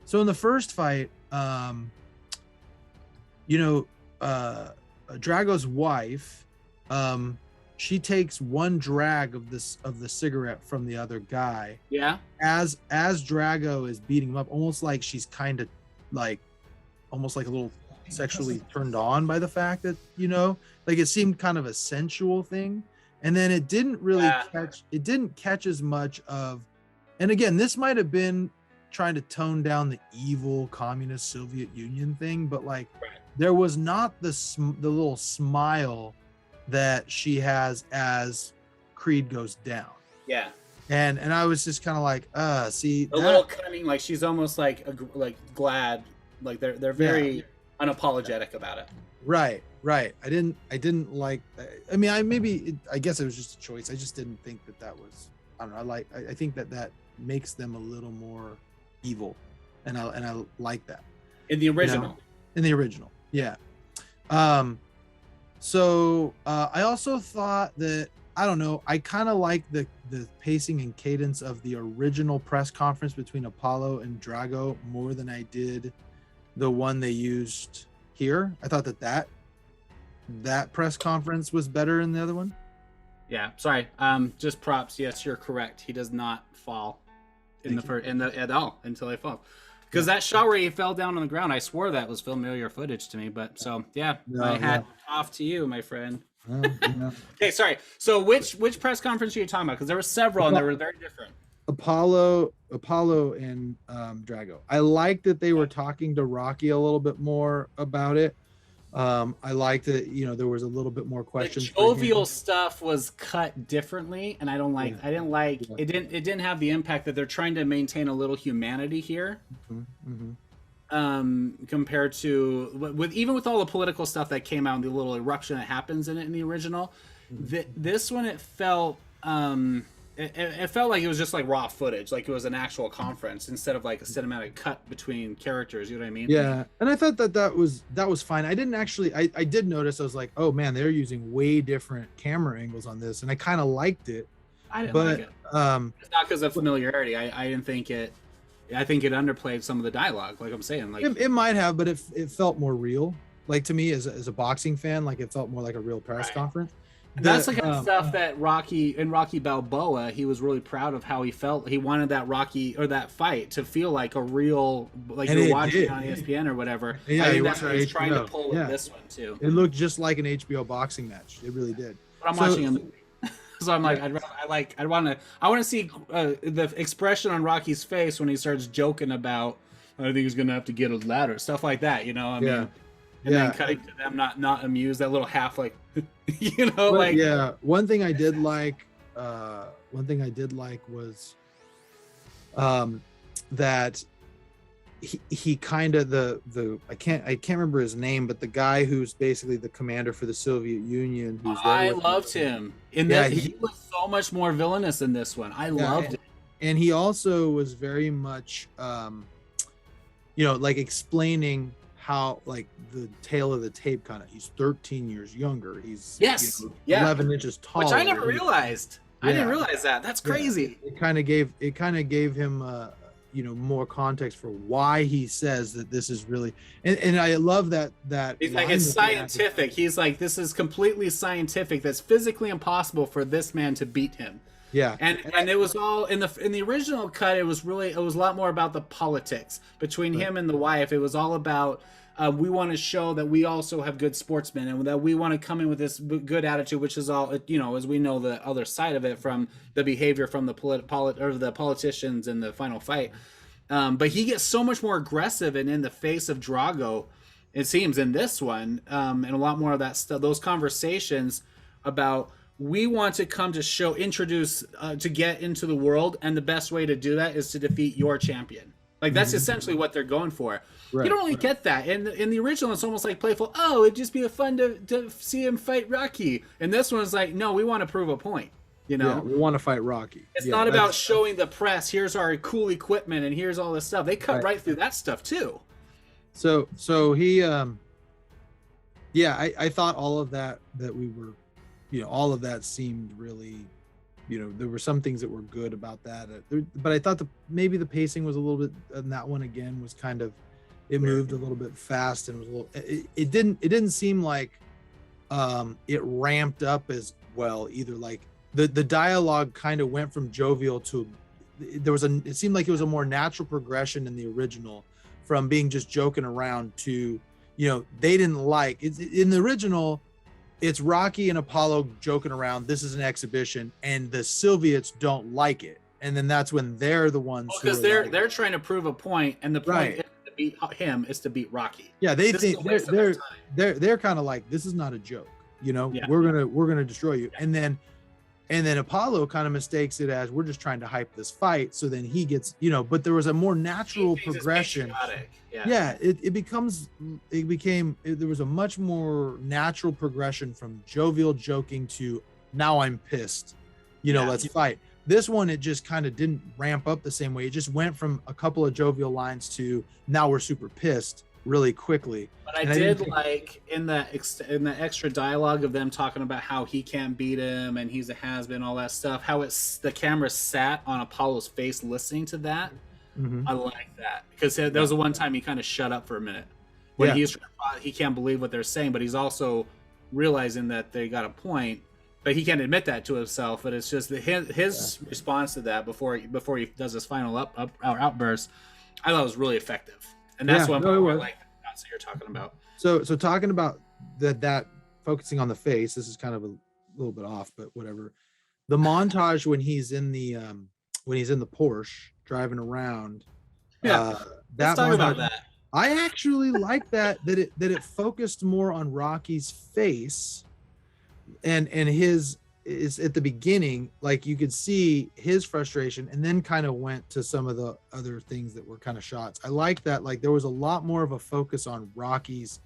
So in the first fight, you know, Drago's wife, she takes one drag of the cigarette from the other guy. Yeah. As Drago is beating him up, almost like she's kind of like, almost like a little sexually turned on by the fact that, you know, like it seemed kind of a sensual thing. And then it didn't really catch as much of, and again, this might have been trying to tone down the evil communist Soviet Union thing, but like there was not the little smile that she has as Creed goes down. Yeah. And I was just kind of like, see, a little cunning, like she's almost like glad, like they're very unapologetic about it. Right. I didn't like. I mean, I guess it was just a choice. I just didn't think that was. I don't know. I think that makes them a little more evil, and I like that. In the original. You know? In the original, yeah. So I also thought that, I don't know, I kind of like the pacing and cadence of the original press conference between Apollo and Drago more than I did the one they used here. I thought that press conference was better than the other one. Yeah, sorry. Just props. Yes, you're correct. He does not fall at all until he falls. Because that shot where he fell down on the ground, I swore that was familiar footage to me. But so my hat off to you, my friend. Okay, sorry. So which press conference are you talking about? Because there were several and they were very different. Apollo and Drago. I like that they were talking to Rocky a little bit more about it. I liked that, you know, there was a little bit more questions. The jovial stuff was cut differently, and I didn't like it didn't have the impact that they're trying to maintain a little humanity here. Compared to even with all the political stuff that came out and the little eruption that happens in it in the original, this one it felt it felt like it was just like raw footage, like it was an actual conference instead of like a cinematic cut between characters. You know what I mean? Yeah, and I thought that was fine. I didn't actually. I did notice. I was like, oh man, they're using way different camera angles on this, and I kind of liked it. I didn't like it. It's not because of familiarity. I didn't think it. I think it underplayed some of the dialogue. Like I'm saying, like it might have, but it felt more real. Like to me, as a boxing fan, like it felt more like a real press conference. That's the kind of stuff that Rocky Balboa, he was really proud of how he felt. He wanted that that fight to feel like a real, like you're watching on ESPN or whatever. Yeah, I think that's what he's trying to pull with this one too. It looked just like an HBO boxing match. It really did. But I'm watching a movie, so I'm like, I want to see the expression on Rocky's face when he starts joking about, I think he's gonna have to get a ladder, stuff like that. You know, I mean. And then cutting to them not amused, that little half like, you know, like One thing I did like was that he kind of the I can't remember his name, but the guy who's basically the commander for the Soviet Union. I loved him in that. He was so much more villainous in this one. I loved it, and he also was very much, you know, like explaining how like the tail of the tape kind of, he's 13 years younger. He's 11 inches taller. Which I never realized. I didn't realize that. That's crazy. It kind of gave him more context for why he says that this is really, and I love that he's like, it's scientific. He's like, this is completely scientific. That's physically impossible for this man to beat him. Yeah. And it was all in the original cut. It was a lot more about the politics between him and the wife. It was all about, we want to show that we also have good sportsmen and that we want to come in with this good attitude, which is all, as we know, the other side of it from the behavior from the politicians in the final fight. But he gets so much more aggressive and in the face of Drago, it seems, in this one, and a lot more of that stuff, those conversations about, we want to come to introduce, to get into the world, and the best way to do that is to defeat your champion. Like, that's essentially what they're going for. Right. You don't really get that. In the original, it's almost like playful, oh, it'd just be fun to see him fight Rocky. And this one's like, no, we want to prove a point. Yeah, we want to fight Rocky. It's not about showing the press, here's our cool equipment and here's all this stuff. They cut right through that stuff too. So he I thought all of that we were, all of that seemed really, there were some things that were good about that, but I thought maybe the pacing was a little bit, and that one again was kind of, it moved a little bit fast and was a little, it didn't seem like it ramped up as well either. Like the dialogue kind of went from jovial to, it seemed like it was a more natural progression in the original, from being just joking around to, they didn't like it in the original. It's Rocky and Apollo joking around. This is an exhibition, and the Soviets don't like it, and then that's when they're the ones, because they're trying to prove a point, and the point isn't to beat him, is to beat Rocky. Yeah, they think they're kind of like, this is not a joke. We're gonna destroy you, and then Apollo kind of mistakes it as, we're just trying to hype this fight. So then he gets, but there was a more natural progression. There was a much more natural progression from jovial joking to, now I'm pissed, let's fight. This one, it just kind of didn't ramp up the same way. It just went from a couple of jovial lines to, now we're super pissed really quickly. But I did like in the extra dialogue of them talking about how he can't beat him and he's a has-been, all that stuff, how the camera sat on Apollo's face listening to that. I like that, because there was the one time he kind of shut up for a minute when he can't believe what they're saying, but he's also realizing that they got a point, but he can't admit that to himself. But it's just his response to that before he does his final outburst, I thought was really effective. And that's what I like that you're talking about. So talking about that focusing on the face, this is kind of a little bit off, but whatever. The montage when he's in the Porsche driving around. Let's talk about that. I actually like that it focused more on Rocky's face and his is at the beginning, like you could see his frustration, and then kind of went to some of the other things that were kind of shots. I like that, like there was a lot more of a focus on Rocky's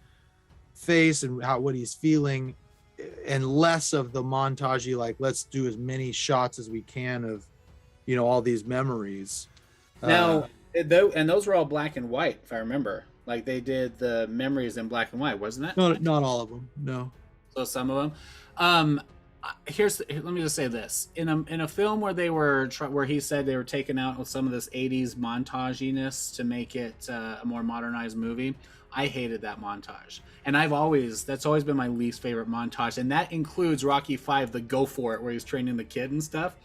face and what he's feeling, and less of the montagey, like let's do as many shots as we can of all these memories. Now and those were all black and white, if I remember. Like they did the memories in black and white, wasn't it? No, not all of them. No. So some of them. Let me just say this: in a film where he said they were taking out with some of this 80s montaginess to make it a more modernized movie, I hated that montage, and that's always been my least favorite montage, and that includes Rocky V, the Go For It, where he's training the kid and stuff.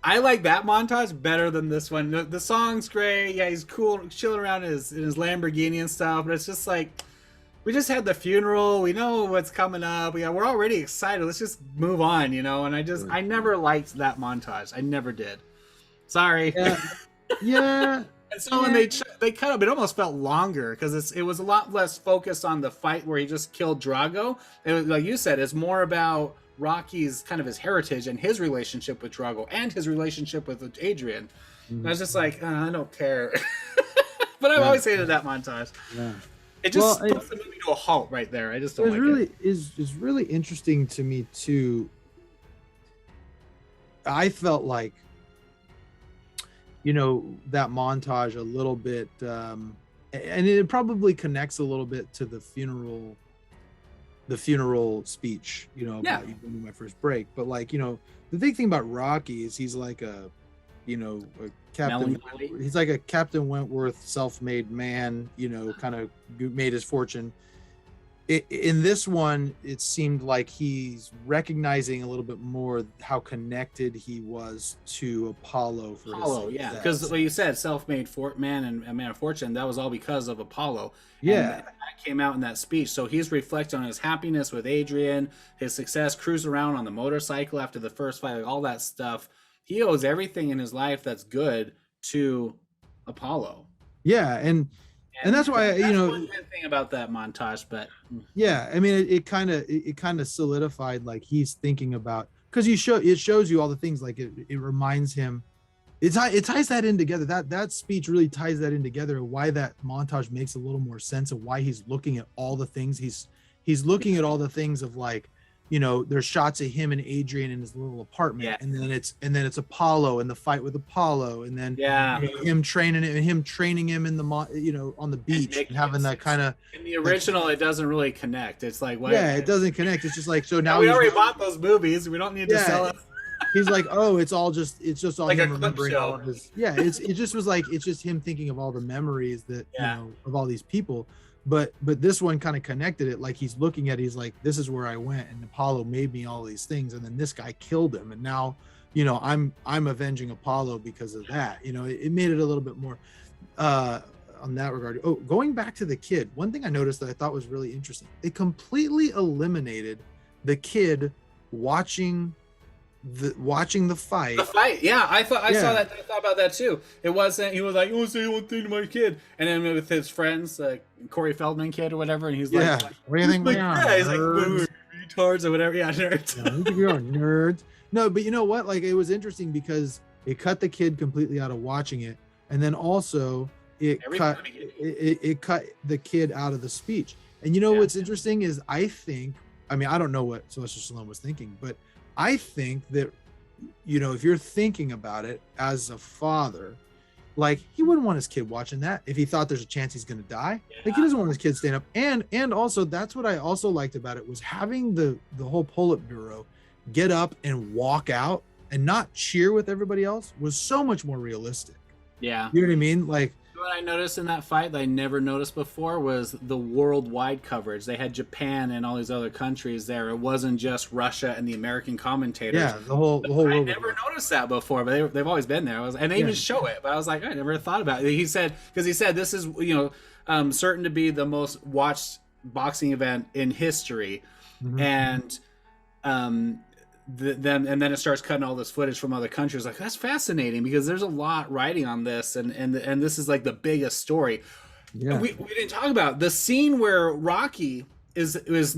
I like that montage better than this one. The song's great, yeah, he's cool, chilling around in his Lamborghini and stuff, but it's just like, we just had the funeral. We know what's coming up. We're already excited. Let's just move on, And I never liked that montage. I never did. Sorry. Yeah. And so when they cut up, it almost felt longer because it was a lot less focused on the fight where he just killed Drago. It was, like you said, it's more about Rocky's kind of his heritage and his relationship with Drago and his relationship with Adrian. And I was just like, I don't care. But I've always hated that montage. Yeah. It just puts the movie to a halt right there. I just don't like it. It's really interesting to me too. I felt like, that montage a little bit and it probably connects a little bit to the funeral speech, you know, Yeah. about you being my first break. But like, you know, the big thing about Rocky is he's like a, you know, a Captain. Melancholy. He's like a Captain Wentworth, self-made man, you know, kind of made his fortune. In this one, it seemed like he's recognizing a little bit more how connected he was to Apollo. Yeah, because what you said, self-made man and a man of fortune, that was all because of Apollo. Yeah, and that came out in that speech. So he's reflecting on his happiness with Adrian, his success, cruise around on the motorcycle after the first fight, like all that stuff. He owes everything in his life that's good to Apollo. Yeah, and that's why, you know, one good thing about that montage. But yeah, I mean, it kind of solidified like he's thinking about, because it shows you all the things, like it reminds him, it ties that in together. That speech really ties that in together. Why that montage makes a little more sense of why he's looking at all the things he's looking at all the things of, like, you know, there's shots of him and Adrian in his little apartment, Yeah. and then it's Apollo and the fight with Apollo, and then yeah, you know, him training him in the, you know, on the beach, and having that kind of, in the original, it doesn't really connect. It's like, what? yeah, it doesn't connect. It's just like, so now we already bought those movies. We don't need to Yeah. sell it. he's like, oh, it's just all Like a him clip remembering show. all of his, yeah, it just was like, it's just him thinking of all the memories that, Yeah. you know, of all these people. But this one kind of connected it, like he's looking at, he's like, this is where I went, and Apollo made me all these things, and then this guy killed him, and now, you know, I'm avenging Apollo because of that. You know, it made it a little bit more on that regard. Oh, going back to the kid, one thing I noticed that I thought was really interesting, they completely eliminated the kid watching the fight. Yeah, I saw that. I thought about that too. It wasn't. He was like, "I want to say one thing to my kid," and then with his friends, Corey Feldman kid or whatever, and he's like, "What do you think? He's like, retards or whatever." Yeah, nerds. We are nerds. No, but you know what? Like, it was interesting because it cut the kid completely out of watching it, and then also it cut the kid out of the speech. And you know what's interesting is, I don't know what Sylvester Stallone was thinking, but I think that, you know, if you're thinking about it as a father, like, he wouldn't want his kid watching that if he thought there's a chance he's going to die. Yeah. Like, he doesn't want his kid staying up. And also, that's what I also liked about it, was having the whole Politburo get up and walk out and not cheer with everybody else was so much more realistic. Yeah. You know what I mean? Like, what I noticed in that fight that I never noticed before was the worldwide coverage. They had Japan and all these other countries there. It wasn't just Russia and the American commentators. Yeah, the whole world. I never noticed that before, but they've always been there. And they even show it. But I was like, I never thought about it. He said this is, you know, certain to be the most watched boxing event in history, and then it starts cutting all this footage from other countries. Like, that's fascinating, because there's a lot riding on this, and this is like the biggest story. Yeah, we didn't talk about the scene where Rocky is the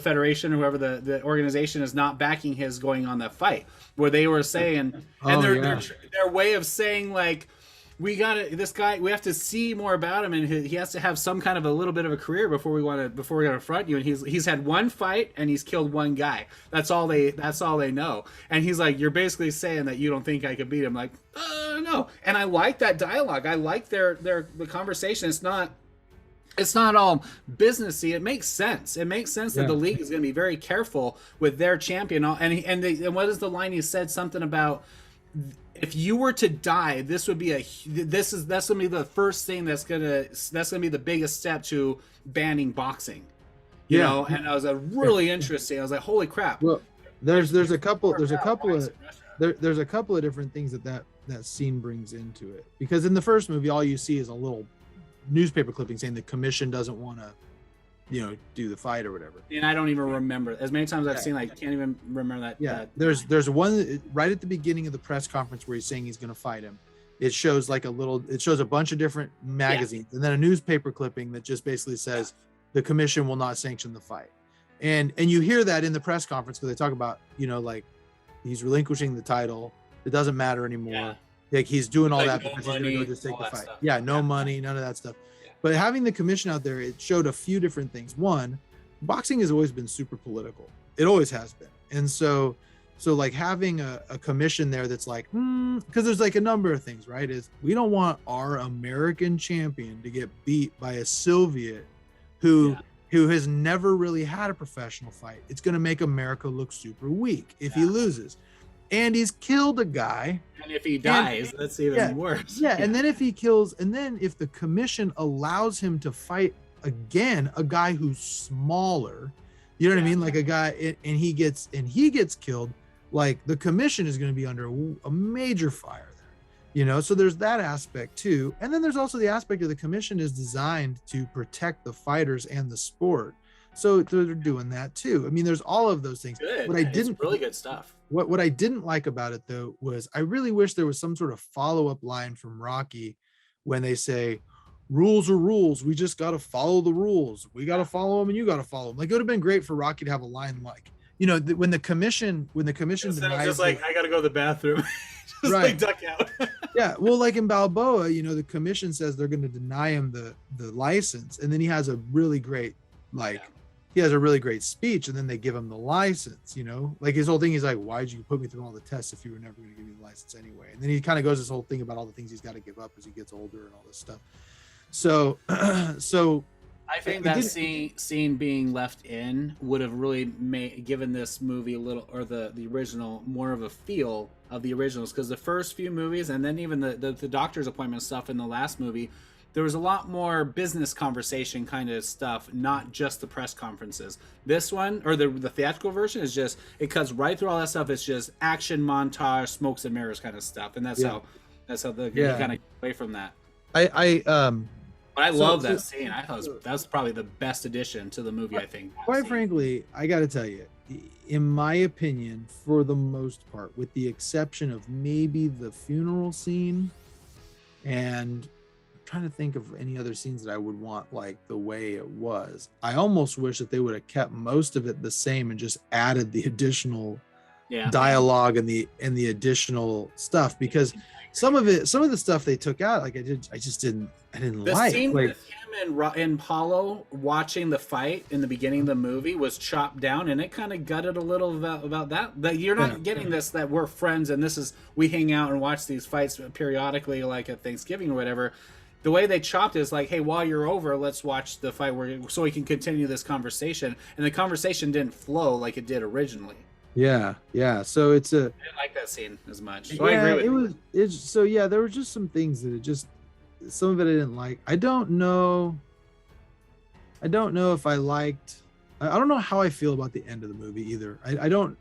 federation or whoever the organization is not backing his going on that fight, where they were saying, their way of saying, like, we have to see more about him, and he has to have some kind of a little bit of a career before we want to front you. And he's had one fight and he's killed one guy. That's all they know. And he's like, you're basically saying that you don't think I could beat him. Like, no. And I like that dialogue. I like the conversation. It's not all businessy. It makes sense. It makes sense that the league is going to be very careful with their champion. And what is the line he said? Something about, if you were to die, that's gonna be the first thing that's gonna be the biggest step to banning boxing. You know, and I was really interesting. I was like, holy crap. Well, there's a couple of different things that scene brings into it, because in the first movie, all you see is a little newspaper clipping saying the commission doesn't want to, you know, do the fight or whatever. And I don't even remember, as many times I've seen, I can't even remember that. Yeah, there's one right at the beginning of the press conference where he's saying he's going to fight him. It shows a bunch of different magazines, and then a newspaper clipping that just basically says the commission will not sanction the fight. And you hear that in the press conference, because they talk about, you know, like, he's relinquishing the title. It doesn't matter anymore. Yeah. Like, he's doing all that because he's going to go just take the fight. Stuff. Yeah, no money, none of that stuff. But having the commission out there, it showed a few different things. One, boxing has always been super political. It always has been. And so So like having a commission there that's like, because there's like a number of things, right? Is we don't want our American champion to get beat by a Soviet who has never really had a professional fight. It's going to make America look super weak if he loses. And he's killed a guy. And if he dies, that's even worse. Yeah, and then if he kills, and then if the commission allows him to fight again, a guy who's smaller, you know what I mean? Like a guy, and he gets killed, like the commission is going to be under a major fire there, you know? So there's that aspect too. And then there's also the aspect of the commission is designed to protect the fighters and the sport. So they're doing that too. I mean, there's all of those things. Good. What I didn't, it's really good stuff. What I didn't like about it though was I really wish there was some sort of follow-up line from Rocky when they say, rules are rules. We just got to follow the rules. We got to follow them, and you got to follow them. Like it would have been great for Rocky to have a line like, you know, when the commission denies, just like, I got to go to the bathroom. Just right. like duck out. Yeah. Well, like in Balboa, you know, the commission says they're going to deny him the license. And then he has a really great, he has a really great speech, and then they give him the license, you know, like his whole thing. He's like, why'd you put me through all the tests if you were never going to give me the license anyway? And then he kind of goes this whole thing about all the things he's got to give up as he gets older and all this stuff. So I think that scene being left in would have really given this movie a little, or the original, more of a feel of the originals, because the first few movies, and then even the doctor's appointment stuff in the last movie, there was a lot more business conversation kind of stuff, not just the press conferences. This one, or the theatrical version, is just, it cuts right through all that stuff. It's just action montage, smokes and mirrors kind of stuff, and that's how you kind of get away from that. But I love that scene. I thought that was probably the best addition to the movie, I think. Quite frankly, I got to tell you, in my opinion, for the most part, with the exception of maybe the funeral scene, and I'm trying to think of any other scenes that I would want like the way it was, I almost wish that they would have kept most of it the same and just added the additional dialogue and the additional stuff, because some of the stuff they took out, like I didn't like. The scene with him and Paulo watching the fight in the beginning of the movie was chopped down, and it kind of gutted a little about that you're not getting this, that we're friends and this is, we hang out and watch these fights periodically, like at Thanksgiving or whatever. The way they chopped it is like, hey, while you're over, let's watch the fight so we can continue this conversation, and the conversation didn't flow like it did originally. Yeah. So it's I didn't like that scene as much. So I agree with you. There were just some things that some of it I didn't like. I don't know if I liked. I don't know how I feel about the end of the movie either. I don't.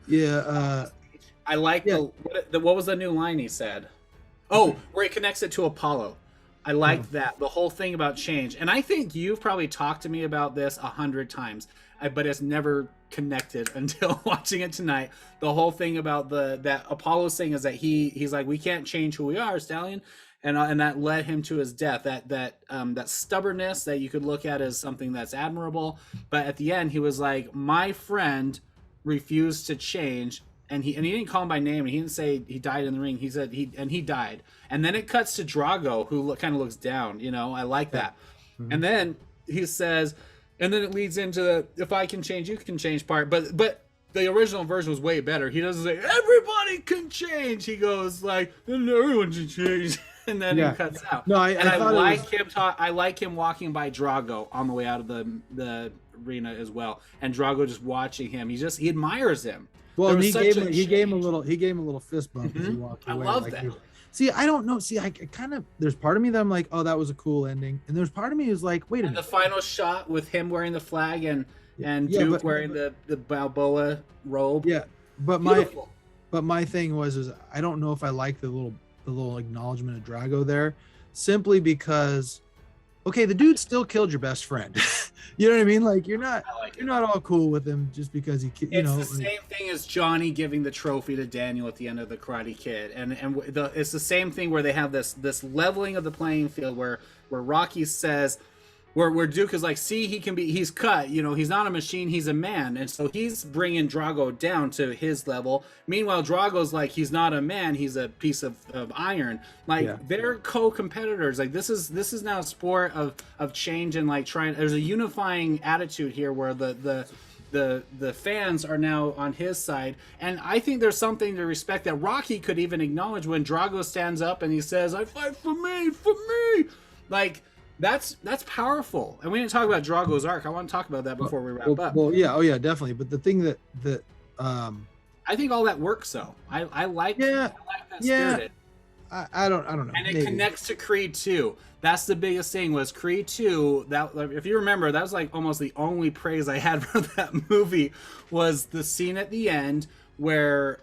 Yeah. I like what was the new line he said? Oh, where he connects it to Apollo. I like that. The whole thing about change. And I think you've probably talked to me about this 100 times, but it's never connected until watching it tonight. The whole thing about that Apollo's thing is that he's like, we can't change who we are, Stallion. And that led him to his death. That stubbornness that you could look at as something that's admirable. But at the end, he was like, my friend refused to change. And he didn't call him by name, and he didn't say he died in the ring. He said he died. And then it cuts to Drago, who kind of looks down. You know, I like that. Mm-hmm. And then he says, and then it leads into the if I can change, you can change part. But the original version was way better. He doesn't say everybody can change. He goes like everyone can change, and then he cuts out. No, I like him walking by Drago on the way out of the arena as well, and Drago just watching him. He admires him. Well, he gave him a little fist bump as he walked away. I love that. See, I don't know. See, I kind of, there's part of me that I'm like, oh, that was a cool ending, and there's part of me who's like, wait a minute. The final shot with him wearing the flag and Duke wearing the Balboa robe. Yeah, but my thing was I don't know if I like the little acknowledgement of Drago there, simply because, okay, the dude still killed your best friend. You know what I mean? Like you're not all cool with him just because it's the same thing as Johnny giving the trophy to Daniel at the end of the Karate Kid, and it's the same thing where they have this leveling of the playing field where Rocky says, where Duke is like, see, he's cut, you know, he's not a machine, he's a man. And so he's bringing Drago down to his level. Meanwhile, Drago's like, he's not a man, he's a piece of iron. Like they're co-competitors. Like this is now a sport of change and like there's a unifying attitude here where the the fans are now on his side, and I think there's something to respect that Rocky could even acknowledge when Drago stands up and he says, "I fight for me, like that's powerful. And we didn't talk about Drago's arc. I want to talk about that before we wrap up. Well, yeah, oh yeah, definitely. But the thing that I think all that works though. I like that spirited. I don't know. And it connects to Creed 2. That's the biggest thing was Creed 2. That, if you remember, that was like almost the only praise I had for that movie was the scene at the end where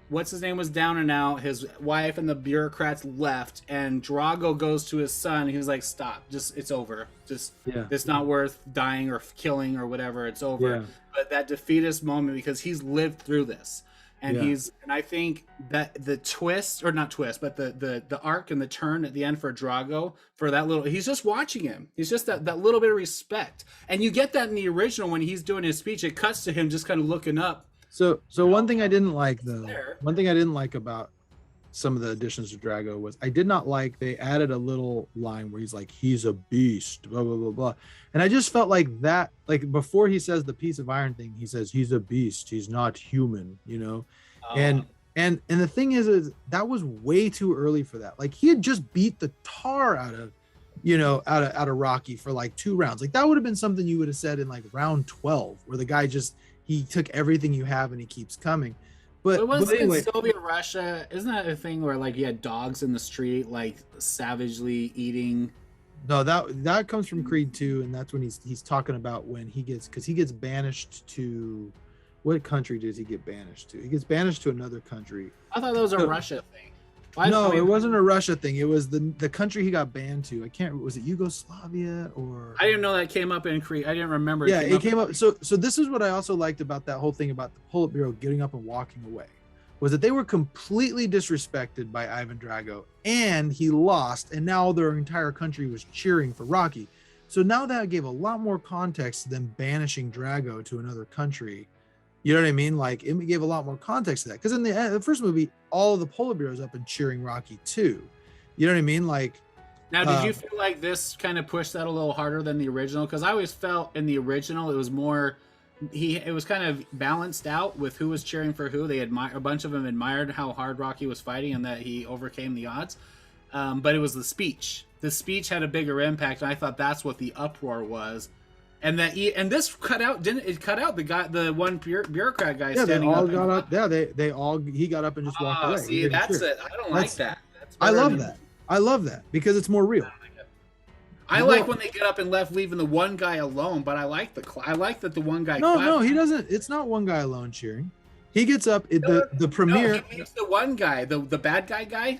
what's his name was down and out. His wife and the bureaucrats left, and Drago goes to his son. He was like, "Stop! Just it's over. Just it's not worth dying or killing or whatever. It's over." Yeah. But that defeatist moment because he's lived through this. And and I think that the twist, or not twist, but the arc and the turn at the end for Drago, for that little, he's just watching him. He's just that little bit of respect. And you get that in the original when he's doing his speech. It cuts to him just kind of looking up. So one thing I didn't like though, one thing I didn't like about some of the additions to Drago was I did not like they added a little line where he's like, he's a beast, blah, blah, blah, blah. And I just felt like that, like before he says the piece of iron thing, he says, he's a beast. He's not human, you know? And the thing is that was way too early for that. Like he had just beat the tar out of, out of Rocky for like 2 rounds. Like that would have been something you would have said in like round 12, where the guy he took everything you have and he keeps coming. But anyway, in Soviet Russia, isn't that a thing where like you had dogs in the street, like savagely eating? No, that comes from Creed 2, and that's when he's talking about when he gets banished to, what country does he get banished to? He gets banished to another country. I thought that was a Russia thing. No, it wasn't a Russia thing. It was the country he got banned to. Was it Yugoslavia or? I didn't know that came up in Creed. I didn't remember. Yeah, it came up. So this is what I also liked about that whole thing about the Politburo getting up and walking away, was that they were completely disrespected by Ivan Drago, and he lost, and now their entire country was cheering for Rocky. So now that gave a lot more context to them banishing Drago to another country. You know what I mean? Like it gave a lot more context to that, because in the first movie, all of the Politburo's up and cheering Rocky too. You know what I mean? Like, now, did you feel like this kind of pushed that a little harder than the original? Because I always felt in the original it was more, it was kind of balanced out with who was cheering for who. A bunch of them admired how hard Rocky was fighting and that he overcame the odds. But it was the speech. The speech had a bigger impact, and I thought that's what the uproar was. And this cut out, didn't it? Cut out the one bureaucrat guy standing up. He got up and just walked away. See, that's it. I don't like that. I love that because it's more real. I like when they get up and left, leaving the one guy alone. But I like that the one guy. No, he doesn't. It's not one guy alone cheering. He gets up. The premiere. No, he leaves the one guy, the bad guy.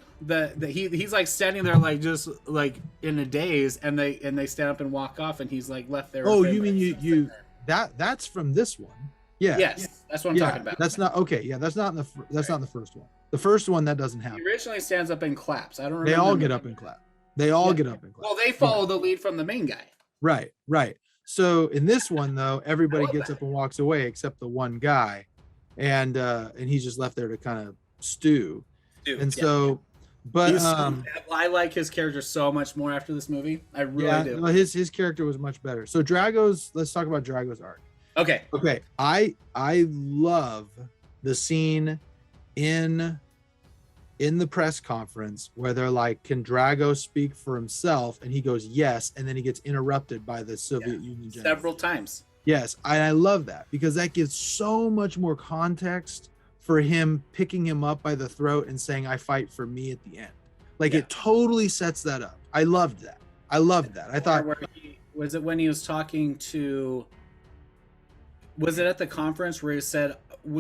He's like standing there like just like in a daze, and they stand up and walk off, and he's like left there. Oh, you mean you that's from this one? Yeah. Yes, that's what I'm talking about. That's not okay. Yeah, that's not in the first one. The first one that doesn't happen. He originally stands up and claps. I don't remember. They all get up and clap. Get up and clap. Well, they follow the lead from the main guy. Right. So in this one though, everybody gets up and walks away except the one guy. And he's just left there to kind of stew. And so, but I like his character so much more after this movie. I really do. No, his character was much better. So let's talk about Drago's arc. Okay. I love the scene in the press conference where they're like, can Drago speak for himself? And he goes, yes. And then he gets interrupted by the Soviet Union general. Several times. Yes, I love that because that gives so much more context for him picking him up by the throat and saying, I fight for me at the end. Like it totally sets that up. I loved that. I thought, was it when he was talking to, was it at the conference where he said, he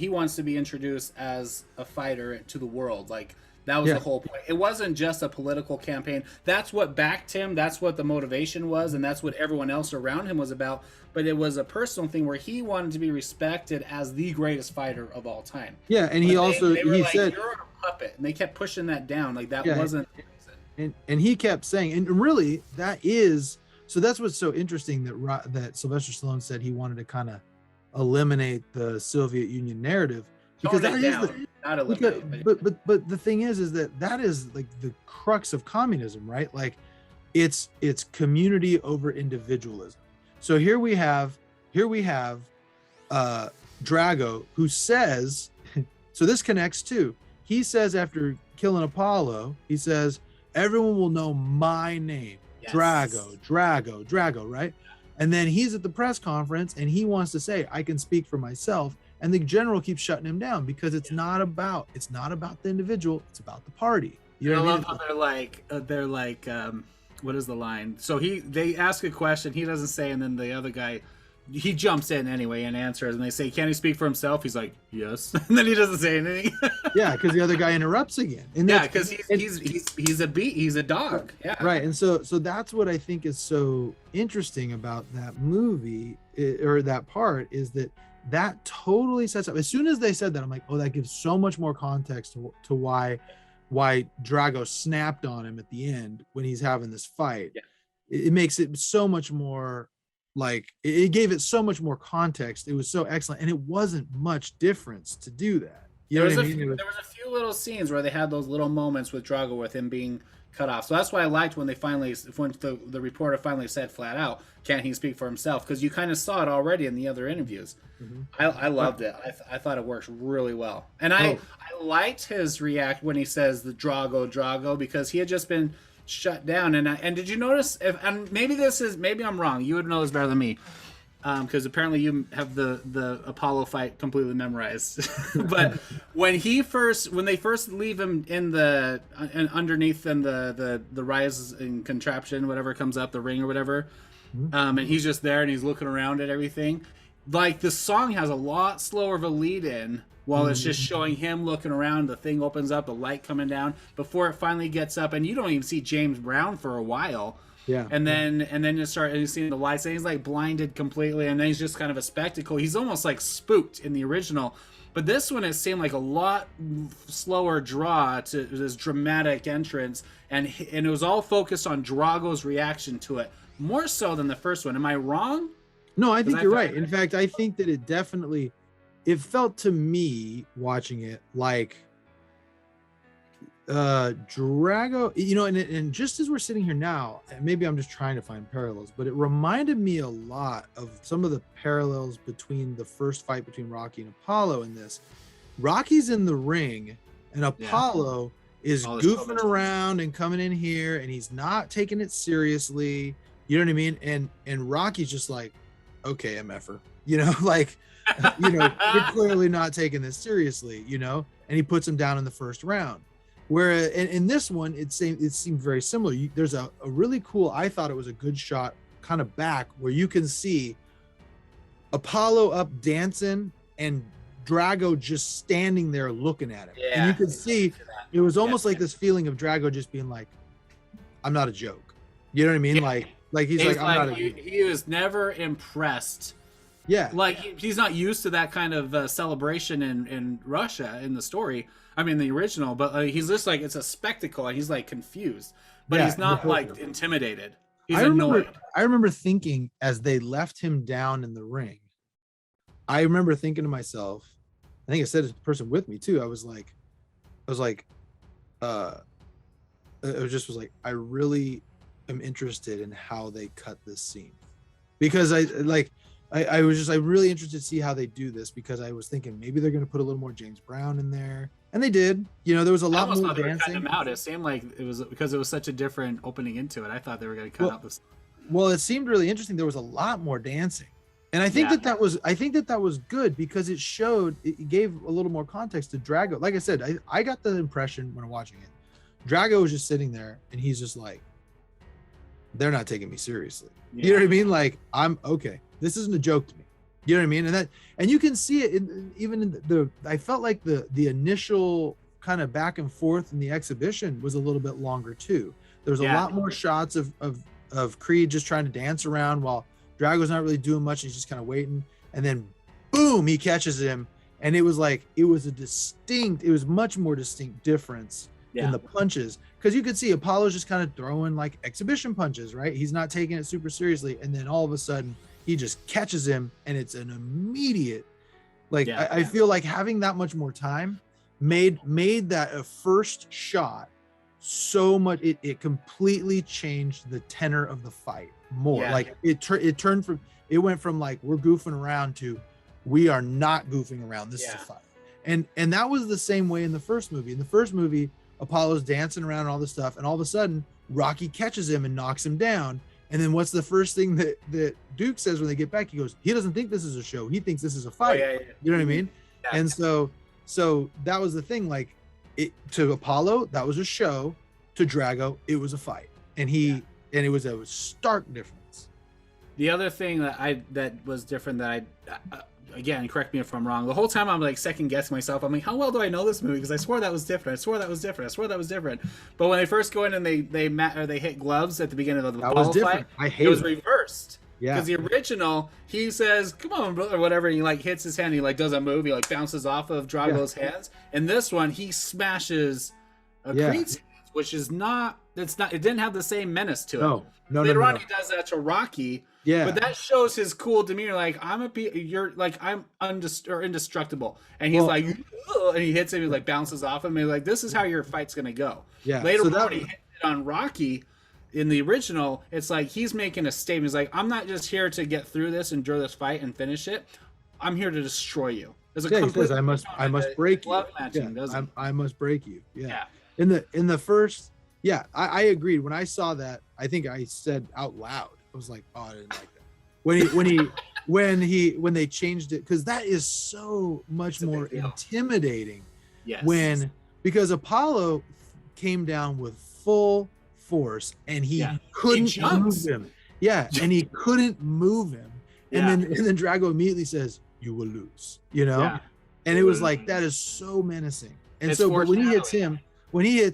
wants to be introduced as a fighter to the world. Like that was the whole point. It wasn't just a political campaign. That's what backed him. That's what the motivation was. And that's what everyone else around him was about. But it was a personal thing where he wanted to be respected as the greatest fighter of all time. Yeah. And he said, you're a puppet. And they kept pushing that down. Like that wasn't. And he kept saying, and really so that's what's so interesting that Sylvester Stallone said he wanted to kind of eliminate the Soviet Union narrative. Because but the thing is that is like the crux of communism, right? Like it's community over individualism. So here we have Drago, who says, so this connects too. He says after killing Apollo, he says, everyone will know my name, yes. Drago, right? And then he's at the press conference and he wants to say, I can speak for myself. And the general keeps shutting him down because it's not about the individual, it's about the party. You know I what love how they're like, what is the line? So they ask a question, he doesn't say, and then the other guy, he jumps in anyway and answers, and they say, can he speak for himself? He's like, yes. And then he doesn't say anything. Yeah, because the other guy interrupts again. And yeah, because he's a dog. Yeah. Right. And so that's what I think is so interesting about that movie, or that part, is that totally sets up. As soon as they said that, I'm like, oh, that gives so much more context to why Drago snapped on him at the end when he's having this fight. Yeah. It makes it so much more, like, it gave it so much more context. It was so excellent, and it wasn't much difference to do that. You know what I mean? There was a few little scenes where they had those little moments with Drago with him being cut off. So that's why I liked when the reporter finally said flat out, can't he speak for himself? Because you kind of saw it already in the other interviews. Mm-hmm. I loved it. I thought it worked really well. And I liked his react when he says the Drago, because he had just been shut down. And did you notice, and maybe I'm wrong, you would know this better than me, because apparently you have the Apollo fight completely memorized. But when they first leave him underneath in the rise and contraption, whatever comes up, the ring or whatever, and he's just there and he's looking around at everything, like the song has a lot slower of a lead in while it's just showing him looking around. The thing opens up, the light coming down before it finally gets up, and you don't even see James Brown for a while. Yeah. And then you see the lights, and he's like blinded completely, and then he's just kind of a spectacle. He's almost like spooked in the original. But this one, it seemed like a lot slower draw to this dramatic entrance, and it was all focused on Drago's reaction to it, more so than the first one. Am I wrong? No, I think you're right. In fact, I think that it felt to me watching it like Drago, and just as we're sitting here now, and maybe I'm just trying to find parallels, but it reminded me a lot of some of the parallels between the first fight between Rocky and Apollo in this. Rocky's in the ring and Apollo is goofing around and coming in here, and he's not taking it seriously. You know what I mean? And Rocky's just like, okay, MFer, like, you're clearly not taking this seriously, and he puts him down in the first round. Where in this one, it seemed very similar. There's a really cool, I thought it was a good shot kind of back where you can see Apollo up dancing and Drago just standing there looking at him. Yeah, and you could see it was almost like this feeling of Drago just being like, I'm not a joke. You know what I mean? Yeah. Like he's like, I'm not he was never impressed. Yeah. Like he's not used to that kind of celebration in Russia in the story. I mean, the original, but he's just like, it's a spectacle, and he's like confused, but he's not like intimidated. He's annoyed. I remember thinking as they left him down in the ring, I remember thinking to myself, I think I said it to the person with me too. I was like, I really am interested in how they cut this scene, because I'm really interested to see how they do this, because I was thinking maybe they're going to put a little more James Brown in there. And they did. There was a lot more dancing. Him out. It seemed like it was because it was such a different opening into it. I thought they were going to cut out this. Well, it seemed really interesting. There was a lot more dancing, and I think that was good, because it gave a little more context to Drago. Like I said, I got the impression when I'm watching it, Drago was just sitting there and he's just like, they're not taking me seriously. You know what I mean? Like, I'm okay. This isn't a joke to me. You know what I mean? And you can see it even in I felt like the initial kind of back and forth in the exhibition was a little bit longer too. There's a lot more shots of Creed just trying to dance around while Drago's not really doing much. He's just kind of waiting. And then boom, he catches him. And it was much more distinct difference in the punches. Because you could see Apollo's just kind of throwing like exhibition punches, right? He's not taking it super seriously. And then all of a sudden, he just catches him, and it's an immediate, I feel like having that much more time made that a first shot so much. It completely changed the tenor of the fight more. Like it turned from, it went from like we're goofing around to we are not goofing around. This is a fight. And that was the same way in the first movie. In the first movie, Apollo's dancing around and all this stuff, and all of a sudden Rocky catches him and knocks him down. And then what's the first thing that Duke says when they get back? He goes, he doesn't think this is a show. He thinks this is a fight. You know what I mean? Yeah. And so that was the thing. Like to Apollo, that was a show. To Drago, it was a fight. And it was a stark difference. The other thing that was different that again, correct me if I'm wrong. The whole time I'm like second guessing myself. I'm like, how well do I know this movie? Because I swore that was different. I swore that was different. But when they first go in and they hit gloves at the beginning of the Apollo fight, it was reversed. Yeah. Because the original, he says, "Come on, brother," or whatever. And he like hits his hand. He like does a move. He like bounces off of Drago's hands. And this one, he smashes Creed's hands, which is not. It's not. It didn't have the same menace to it. No. Later on, he does that to Rocky. Yeah, but that shows his cool demeanor. Like I'm indestructible, and he's like, ugh, and he hits him. He like bounces off him. And he's like, this is how your fight's gonna go. Yeah. Later on, he hit it on Rocky. In the original, it's like he's making a statement. He's like, I'm not just here to get through this, endure this fight, and finish it. I'm here to destroy you. He says, I must break you. I must break you. Yeah. In the first, I agreed. When I saw that, I think I said out loud. I was like, oh, I didn't like that. When they changed it, because that is so much more intimidating. Yes. Because Apollo came down with full force and he couldn't move him. Yeah, and he couldn't move him. And then Drago immediately says, "You will lose." And it was like, that is so menacing. And it's so, but when he hits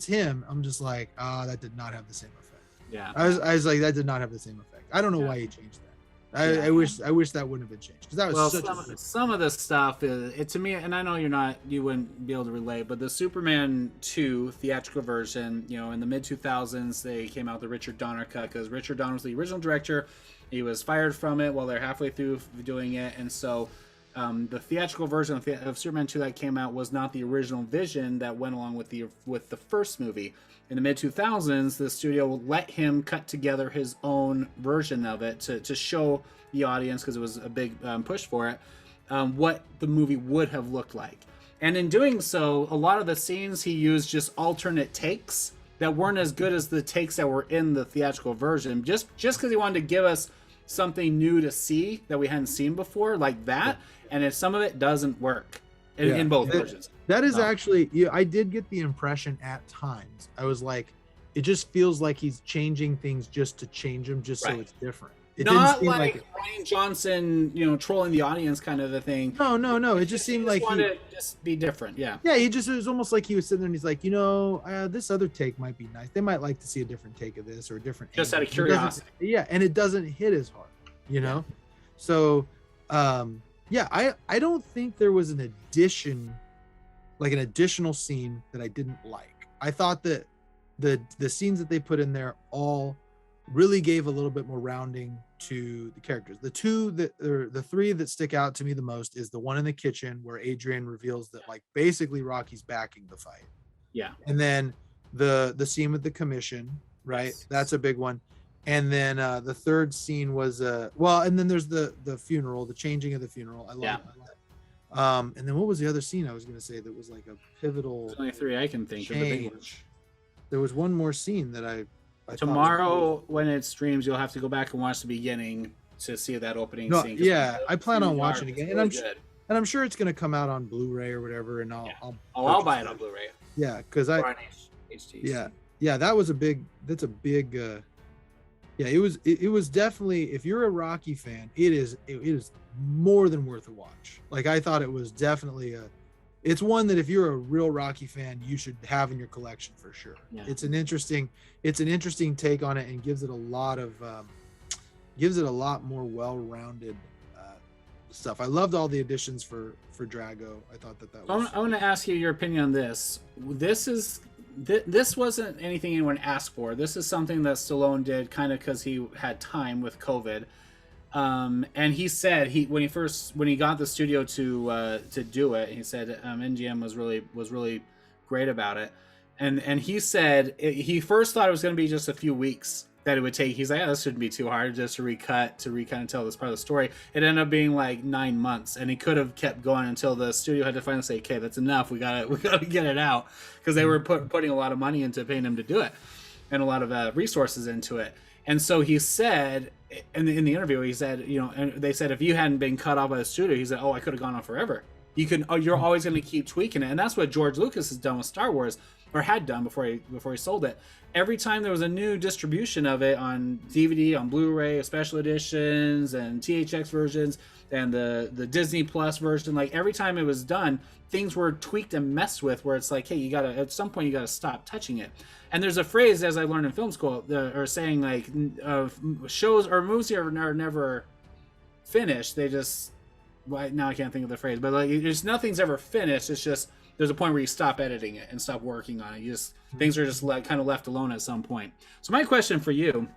him, I'm just like, that did not have the same effect. Yeah, I was like, that did not have the same effect. I don't know why he changed that. I wish that wouldn't have been changed, because that was some of the stuff it to me, and I know you wouldn't be able to relate, but the Superman 2 theatrical version, in the mid 2000s, they came out with the Richard Donner cut, because Richard Donner was the original director. He was fired from it while they're halfway through doing it, and so the theatrical version of Superman 2 that came out was not the original vision that went along with the first movie. In the mid 2000s, the studio let him cut together his own version of it to show the audience, because it was a big push for it, what the movie would have looked like. And in doing so, a lot of the scenes he used just alternate takes that weren't as good as the takes that were in the theatrical version, just because he wanted to give us something new to see that we hadn't seen before, like that. And if some of it doesn't work in both versions. That is actually, I did get the impression at times. I was like, it just feels like he's changing things just to change them, just so it's different. It not didn't seem like Ryan Johnson, trolling the audience kind of a thing. No. It just seemed like he wanted to just be different. Yeah. Yeah, it was almost like he was sitting there and he's like, this other take might be nice. They might like to see a different take of this or a different. Just out of curiosity. And it doesn't hit as hard, So, I don't think there was an additional scene that I didn't like. I thought that the scenes that they put in there all really gave a little bit more rounding to the characters. The three that stick out to me the most is the one in the kitchen where Adrian reveals that like basically Rocky's backing the fight. Yeah. And then the scene with the commission, right? Yes. That's a big one. And then the third scene was and then there's the funeral, the changing of the funeral. I love that. And then what was the other scene I was going to say that was like a pivotal? There's only three I can think of. The big one. There was one more scene that I tomorrow when it streams, you'll have to go back and watch the beginning to see that opening scene. Yeah, I plan on watching it again, and I'm sure it's going to come out on Blu-ray or whatever, and I'll buy it on Blu-ray. Yeah, because that was a big. That's a big. It was definitely, if you're a Rocky fan, it is more than worth a watch. Like I thought it was definitely it's one that if you're a real Rocky fan, you should have in your collection for sure. Yeah. It's an interesting take on it, and gives it a lot more well-rounded stuff. I loved all the additions for Drago. I thought that was. I want to ask you your opinion on this. This wasn't anything anyone asked for. This is something that Stallone did kind of because he had time with COVID. And he said when he got the studio to do it, he said MGM was really great about it. And he said he first thought it was going to be just a few weeks that it would take. He's like, yeah, this shouldn't be too hard just to recut to kind of tell this part of the story. It ended up being like 9 months, and he could have kept going until the studio had to finally say, okay, that's enough. We gotta get it out, because they were putting a lot of money into paying him to do it, and a lot of resources into it. And so he said in the interview, he said, you know, and they said, if you hadn't been cut off by the studio, he said, oh, I could have gone on forever. You're always going to keep tweaking it. And that's what George Lucas has done with Star Wars, or had done before he sold it. Every time there was a new distribution of it on DVD, on Blu-ray, special editions, and THX versions, and the Disney Plus version, like every time it was done, things were tweaked and messed with, where it's like, hey, at some point you gotta stop touching it. And there's a phrase, as I learned in film school, or saying like, shows or movies are never finished. They just, well, now I can't think of the phrase, but like, there's nothing's ever finished. It's just, there's a point where you stop editing it and stop working on it. Things are just kind of left alone at some point. So my question for you,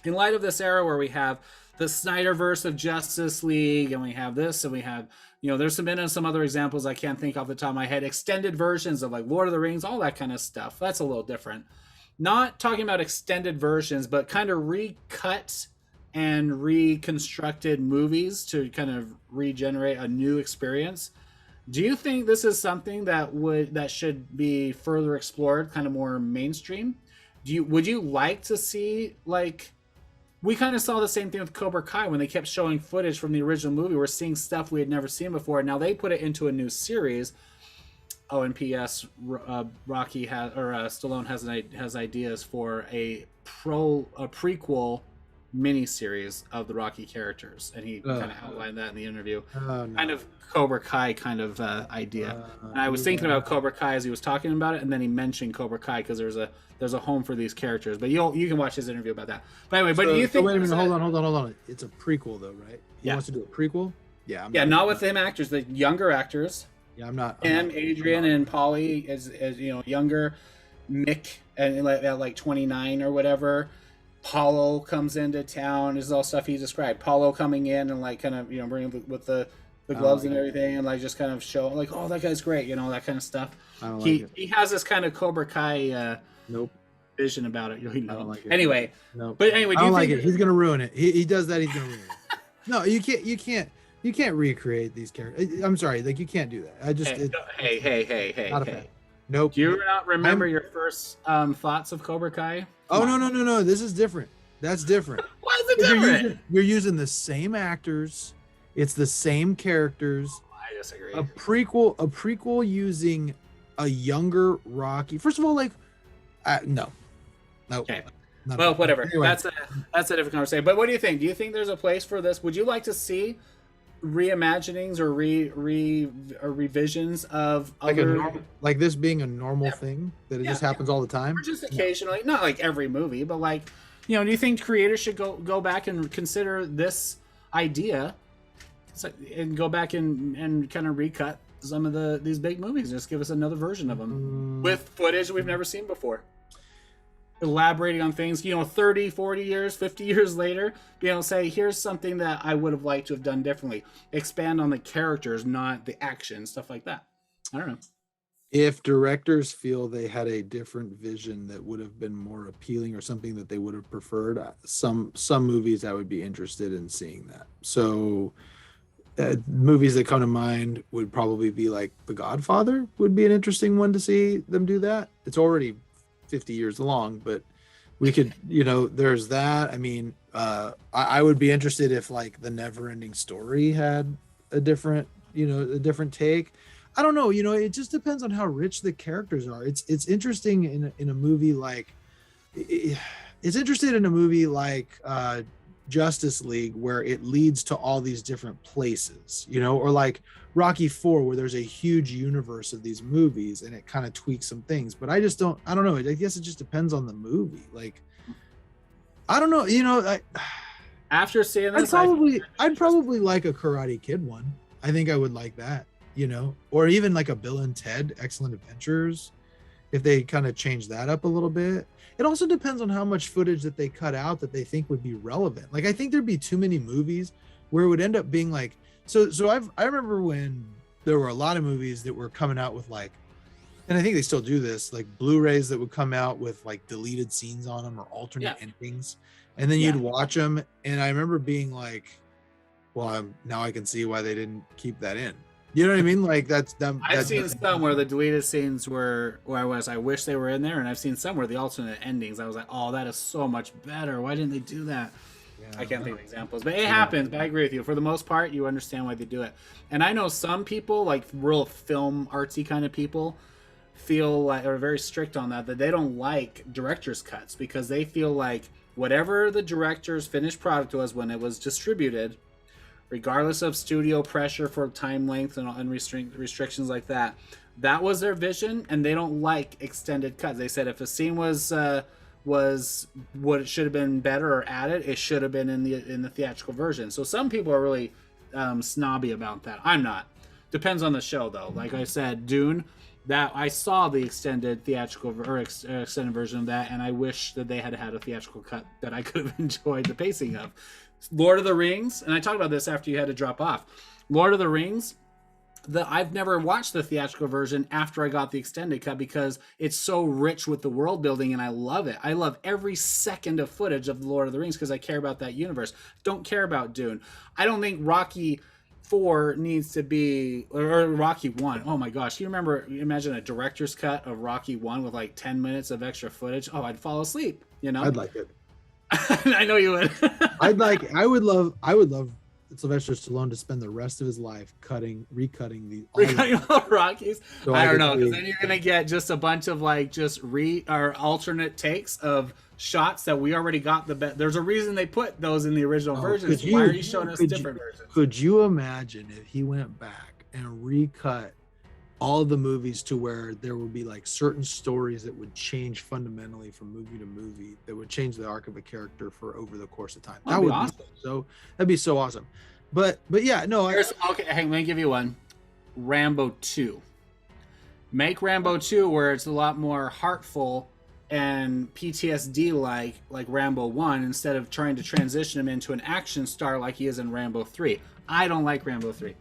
in light of this era where we have the Snyderverse of Justice League, and we have this, and we have, you know, there's been some other examples I can't think off the top of my head, extended versions of like Lord of the Rings, all that kind of stuff. That's a little different. Not talking about extended versions, but kind of recut and reconstructed movies to kind of regenerate a new experience. Do you think this is something that should be further explored, kind of more mainstream? Would you like to see, like, we kind of saw the same thing with Cobra Kai when they kept showing footage from the original movie. We're seeing stuff we had never seen before. Now they put it into a new series. Oh, and P.S. Rocky Stallone has ideas for a prequel miniseries of the Rocky characters, and he kind of outlined that in the interview. No. Kind of Cobra Kai kind of idea. And I was thinking about Cobra Kai as he was talking about it, and then he mentioned Cobra Kai because there's a home for these characters. But you can watch his interview about that. But anyway, do you think? Wait a minute, hold on. It's a prequel though, right? He wants to do a prequel. Yeah. Not with them actors, the younger actors. Yeah, I'm not. Adrian, and Paulie as you know, younger. Mick and like 29 or whatever. Paulo comes into town. This is all stuff he described. Paulo coming in and like kind of, you know, bringing with the gloves and everything, and like just kind of show like, oh, that guy's great, you know, that kind of stuff. He has this kind of Cobra Kai vision about it. I don't like it. Anyway, but anyway, I don't like it. He's gonna ruin it. He does that. He's gonna ruin it. No, you can't recreate these characters. I'm sorry, like you can't do that. I just hey. Not a fan. Nope. Do you not remember your first thoughts of Cobra Kai? Oh, no. This is different. That's different. Why is it different? You're using the same actors. It's the same characters. I disagree. A prequel using a younger Rocky. First of all, like, no. Okay. Well, whatever. Anyway. That's a different conversation. But what do you think? Do you think there's a place for this? Would you like to see reimaginings or revisions of like this being a normal thing that it just happens all the time, or just occasionally, not like every movie, but like, you know, do you think creators should go back and consider this idea and go back and kind of recut some of these big movies, just give us another version of them with footage we've never seen before, elaborating on things, you know, 30, 40 years, 50 years later, be able to say, here's something that I would have liked to have done differently. Expand on the characters, not the action, stuff like that. I don't know. If directors feel they had a different vision that would have been more appealing or something that they would have preferred, some movies I would be interested in seeing that. So movies that come to mind would probably be like The Godfather would be an interesting one to see them do that. It's already 50 years long, but we could, you know, there's that. I mean, I would be interested if like The Never-Ending Story had a different take. I don't know, you know, it just depends on how rich the characters are. It's interesting in a movie like Justice League, where it leads to all these different places, you know, or like Rocky IV, where there's a huge universe of these movies and it kind of tweaks some things. But I don't know. I guess it just depends on the movie. Like, I don't know, you know, after seeing this, I'd probably like a Karate Kid one. I think I would like that, you know, or even like a Bill and Ted Excellent Adventures, if they kind of change that up a little bit. It also depends on how much footage that they cut out that they think would be relevant. Like, I think there'd be too many movies where it would end up being like, I remember when there were a lot of movies that were coming out with like And I think they still do this, like Blu-rays that would come out with like deleted scenes on them or alternate endings, and then you'd watch them. And I remember being like, "Well, now I can see why they didn't keep that in." You know what I mean? Like that's dumb. I've seen some where the deleted scenes were where I wish they were in there, and I've seen some where the alternate endings. I was like, "Oh, that is so much better. Why didn't they do that?" I can't think of examples, but it happens. But I agree with you. For the most part, you understand why they do it. And I know some people, like real film artsy kind of people, feel like are very strict on that they don't like director's cuts because they feel like whatever the director's finished product was when it was distributed, regardless of studio pressure for time length and restrictions like that, that was their vision, and they don't like extended cuts. They said if a scene was what it should have been better or added, it should have been in the theatrical version. So some people are really snobby about that. I'm not. Depends on the show though. Like I said, Dune, that I saw the extended theatrical or extended version of that, and I wish that they had had a theatrical cut that I could have enjoyed the pacing of. Lord of the Rings, and I talked about this after you had to drop off. Lord of the Rings, I've never watched the theatrical version after I got the extended cut because it's so rich with the world building, and I love it. I love every second of footage of the Lord of the Rings because I care about that universe. Don't care about Dune. I don't think Rocky 4 needs to be, or Rocky 1. Oh my gosh, you imagine a director's cut of Rocky 1 with like 10 minutes of extra footage? Oh, I'd fall asleep, you know? I'd like it. I know you would. I would love Sylvester Stallone to spend the rest of his life recutting all Rockies. So I don't know, because then you're gonna get just a bunch of like just alternate takes of shots that we already got. There's a reason they put those in the original versions. Why are you showing us different versions? Could you imagine if he went back and recut all of the movies to where there would be like certain stories that would change fundamentally from movie to movie, that would change the arc of a character for over the course of time? That would be awesome. That'd be so awesome. But yeah, no. Okay, hey, let me give you one. Rambo 2. Make Rambo 2 where it's a lot more heartful and PTSD like Rambo 1, instead of trying to transition him into an action star like he is in Rambo 3. I don't like Rambo 3.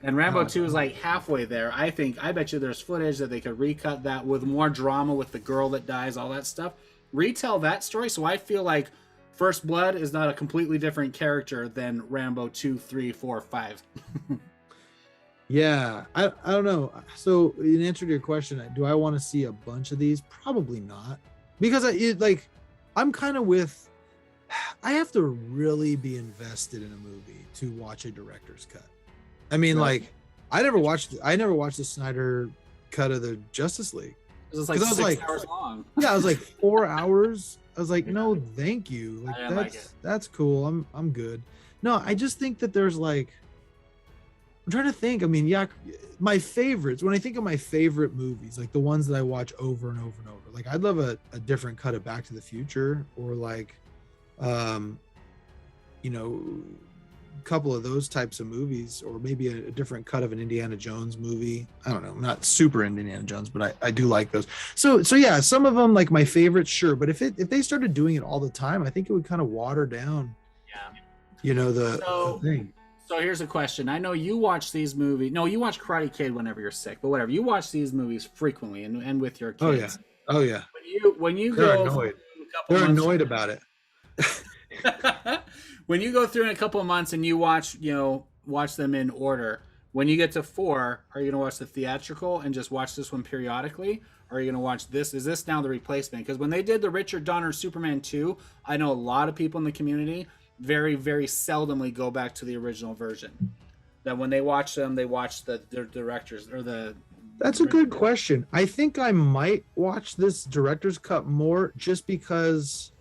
And Rambo 2 is like halfway there. I bet you there's footage that they could recut that with more drama with the girl that dies, all that stuff. Retell that story. So I feel like First Blood is not a completely different character than Rambo 2, 3, 4, 5. Yeah, I don't know. So in answer to your question, do I want to see a bunch of these? Probably not. Because I'm kind of with, I have to really be invested in a movie to watch a director's cut. I mean, right. Like, I never watched the Snyder cut of the Justice League. It was like 6 hours long. Yeah, it was like 4 hours. I was like, no, thank you. Like that's cool. I'm good. No, I just think that there's like, I'm trying to think. I mean, yeah, my favorites. When I think of my favorite movies, like the ones that I watch over and over and over, like I'd love a different cut of Back to the Future, or like, a couple of those types of movies, or maybe a different cut of an Indiana Jones movie. I don't know, not super Indiana Jones, but I do like those. So yeah, some of them like my favorites, sure. But if they started doing it all the time, I think it would kind of water down. Yeah. The thing. So here's a question. I know you watch these movies. No, you watch Karate Kid whenever you're sick, but whatever. You watch these movies frequently and with your kids. Oh yeah. When you They're go annoyed. They're annoyed about it. When you go through in a couple of months and you watch them in order, when you get to 4, are you going to watch the theatrical and just watch this one periodically? Or are you going to watch this? Is this now the replacement? Because when they did the Richard Donner Superman 2, I know a lot of people in the community very, very seldomly go back to the original version. That when they watch them, they watch the directors or the... That's a good question. I think I might watch this director's cut more just because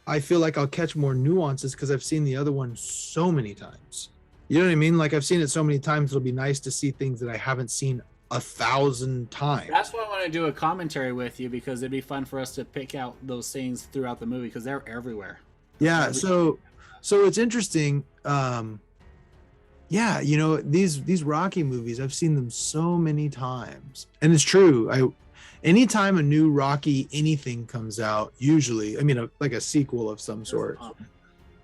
I feel like I'll catch more nuances because I've seen the other one so many times. You know what I mean? Like I've seen it so many times, it'll be nice to see things that I haven't seen 1,000 times. That's why I want to do a commentary with you, because it'd be fun for us to pick out those scenes throughout the movie because they're everywhere. Yeah, so it's interesting. Yeah, these Rocky movies, I've seen them so many times. And it's true. Anytime a new Rocky anything comes out, usually, like a sequel of some sort,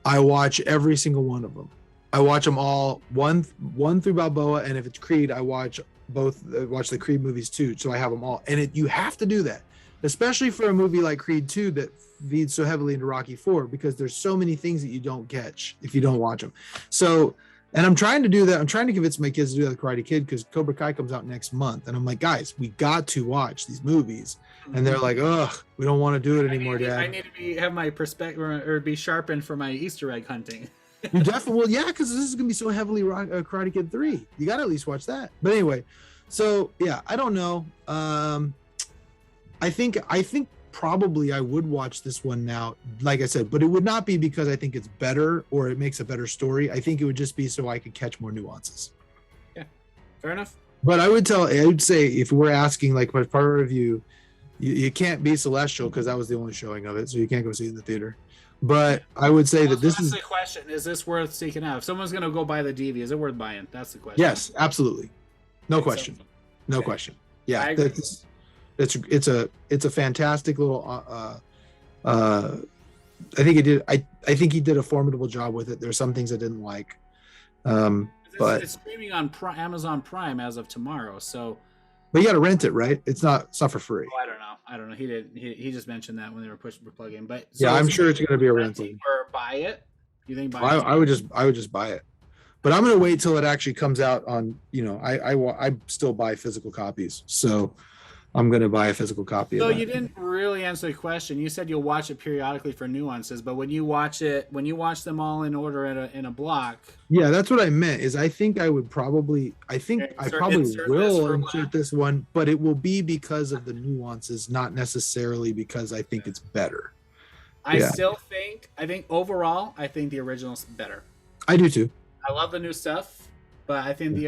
I watch every single one of them. I watch them all, one through Balboa, and if it's Creed, I watch watch the Creed movies too, so I have them all. And you have to do that, especially for a movie like Creed 2 that feeds so heavily into Rocky 4, because there's so many things that you don't catch if you don't watch them. So, and I'm trying to do that. I'm trying to convince my kids to do that with Karate Kid, because Cobra Kai comes out next month, and I'm like, guys, we got to watch these movies. And they're like, ugh, we don't want to do it anymore, Dad. I need to have my perspective or be sharpened for my Easter egg hunting. You definitely, well, yeah, because this is gonna be so heavily Karate Kid 3. You got to at least watch that. But anyway, so yeah, I don't know. I think probably I would watch this one now, like I said, but it would not be because I think it's better or it makes a better story. I think it would just be so I could catch more nuances. Yeah, fair enough. But I would say if we're asking like my part of review, you can't be Celestial because that was the only showing of it, so you can't go see it in the theater. But I would say that this is the question: is this worth seeking out? If someone's going to go buy the DV, is it worth buying? That's the question. Yes, absolutely, no question, so. No question. Yeah, it's a fantastic little. I think he did a formidable job with it. There's some things I didn't like, but it's streaming on Amazon Prime as of tomorrow, so. But you got to rent it, right? It's not for free. Oh, I don't know. He didn't. He just mentioned that when they were plugging. But so yeah, I'm sure it's going to be a rental. Or buy it. You think buy it? I would just buy it. But I'm going to wait till it actually comes out on. I still buy physical copies, so I'm going to buy a physical copy. So you didn't really answer the question. You said you'll watch it periodically for nuances, but when you watch them all in order in a block. Yeah, that's what I meant. I probably will insert this one, but it will be because of the nuances, not necessarily because I think it's better. I think overall, I think the original's better. I do too. I love the new stuff, but I think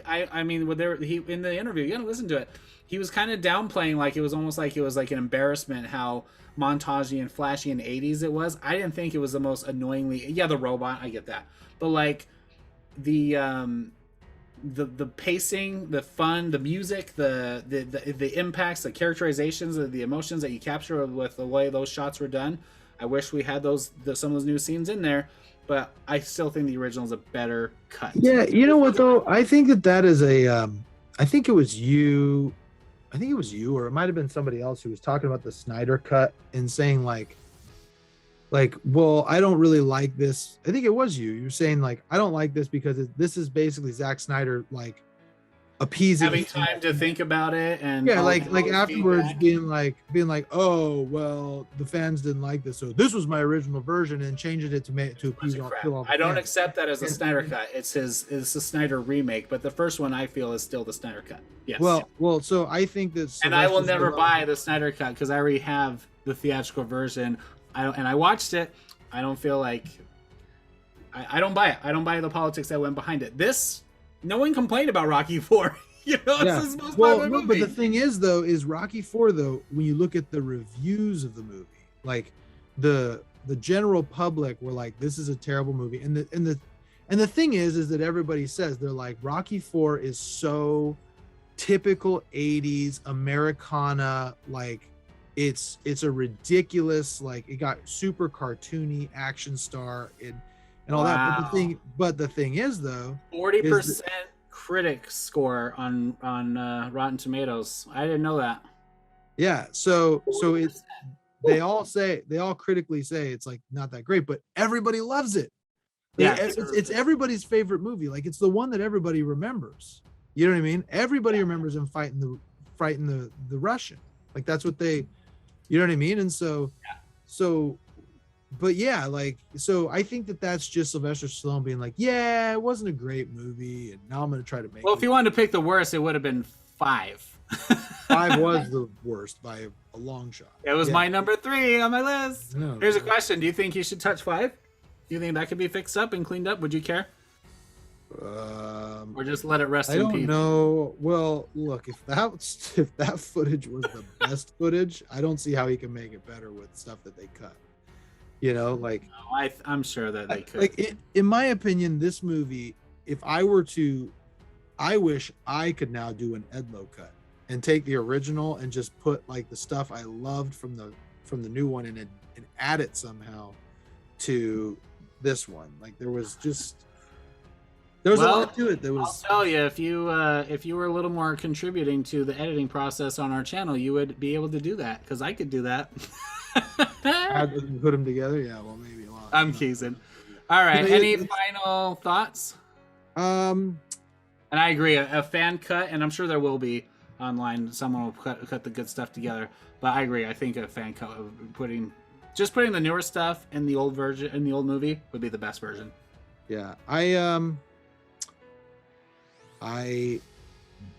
I mean, he in the interview, you gotta listen to it. He was kind of downplaying, like it was almost like it was like an embarrassment how montagey and flashy in the 80s it was. I didn't think it was the most annoyingly. Yeah, the robot, I get that, but like the pacing, the fun, the music, the impacts, the characterizations, the emotions that you capture with the way those shots were done. I wish we had some of those new scenes in there, but I still think the original is a better cut. Yeah, you know what though? I think that is a. I think it was you, or it might have been somebody else who was talking about the Snyder cut and saying like, well, I don't really like this. I think it was you. You're saying like, I don't like this because this is basically Zack Snyder like appeasing, having time to think about it, and yeah, like afterwards being like, oh well, the fans didn't like this, so this was my original version, and changing it to appease all. I don't accept that as a Snyder cut. It's a Snyder remake, but the first one I feel is still the Snyder cut. Yes. Well, so I think that, and I will never buy the Snyder cut because I already have the theatrical version. I watched it. I don't feel like I don't buy it. I don't buy the politics that went behind it. No one complained about Rocky 4. It's his most popular movie. But the thing is, though, is Rocky 4, though, when you look at the reviews of the movie, like the general public were like, this is a terrible movie. And the thing is that everybody says, they're like, Rocky 4 is so typical 80s Americana, like it's a ridiculous, like it got super cartoony action star and all that. But the thing is, though, 40% critic score on Rotten Tomatoes. I didn't know that. Yeah, so it's they all critically say it's like not that great, but everybody loves it. Yeah, it's everybody's favorite movie. Like it's the one that everybody remembers. You know what I mean? Everybody remembers him fighting the Russian. Like that's what they, you know what I mean? And so. But yeah, like, so I think that's just Sylvester Stallone being like, yeah, it wasn't a great movie, and now I'm going to try to make it. Well, if you wanted to pick the worst, it would have been 5. 5 was the worst by a long shot. It was my number 3 on my list. No, here's a question. Do you think you should touch 5? Do you think that could be fixed up and cleaned up? Would you care? Or just let it rest in peace? I don't know. Well, look, if that footage was the best footage, I don't see how he can make it better with stuff that they cut. You know, like no, I'm sure that they could. Like in my opinion, this movie, if I were to, I wish I could now do an Edlo cut and take the original and just put like the stuff I loved from the new one and add it somehow to this one. Like there was just, There was a Well, lot to it. There I'll was. tell you, if you were a little more contributing to the editing process on our channel, you would be able to do that because I could do that. How did you put them together? Yeah, well, maybe a lot. I'm teasing. All right. Any final thoughts? And I agree. A fan cut, and I'm sure there will be online. Someone will cut the good stuff together. But I agree. I think a fan cut of putting the newer stuff in the old version in the old movie would be the best version. Yeah, I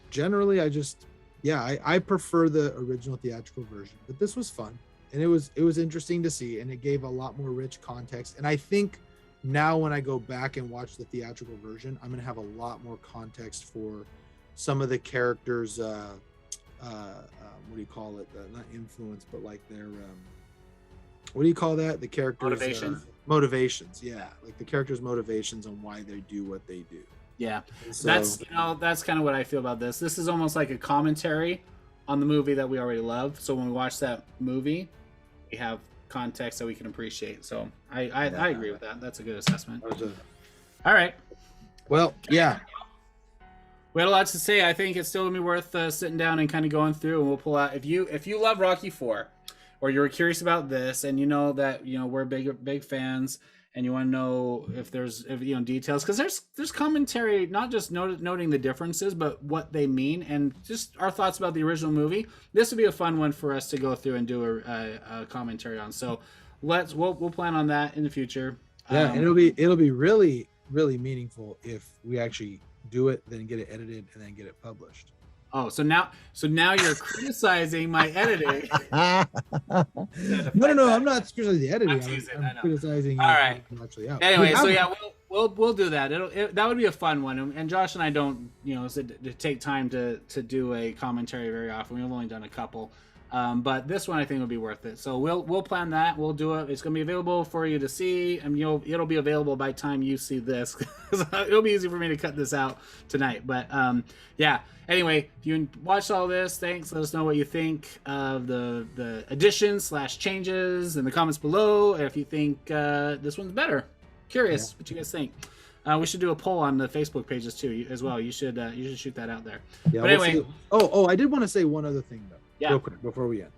generally I prefer the original theatrical version, but this was fun and it was interesting to see, and it gave a lot more rich context. And I think now when I go back and watch the theatrical version, I'm gonna have a lot more context for some of the characters. What do you call it? Not influence, but like their what do you call that? The characters motivations. Yeah, like the characters' motivations on why they do what they do. Yeah, so, that's kind of what I feel about this. This is almost like a commentary on the movie that we already love. So when we watch that movie, we have context that we can appreciate. So I agree with that. That's a good assessment. All right. Well, yeah. We had a lot to say. I think it's still gonna be worth sitting down and kind of going through, and we'll pull out. If you love Rocky IV, or you're curious about this, and you know that we're big fans, and you want to know if there's details, because there's commentary, not just noting the differences, but what they mean, and just our thoughts about the original movie. This would be a fun one for us to go through and do a commentary on. So we'll plan on that in the future. Yeah, and it'll be really, really meaningful if we actually do it, then get it edited, and then get it published. Oh, so now you're criticizing my editing. No, I'm not criticizing the editing. I'm criticizing. All right. Actually out. Anyway, so yeah, we'll do that. That would be a fun one. And Josh and I don't, to take time to do a commentary very often. We've only done a couple. But this one I think will be worth it. So we'll plan that. We'll do it. It's going to be available for you to see, and it'll be available by the time you see this. It'll be easy for me to cut this out tonight. But yeah. Anyway, if you watched all this, thanks. Let us know what you think of the additions / changes in the comments below. If you think this one's better, curious what you guys think. We should do a poll on the Facebook pages too as well. You should shoot that out there. Yeah, but anyway. I did want to say one other thing though. Yeah. Real quick before we end.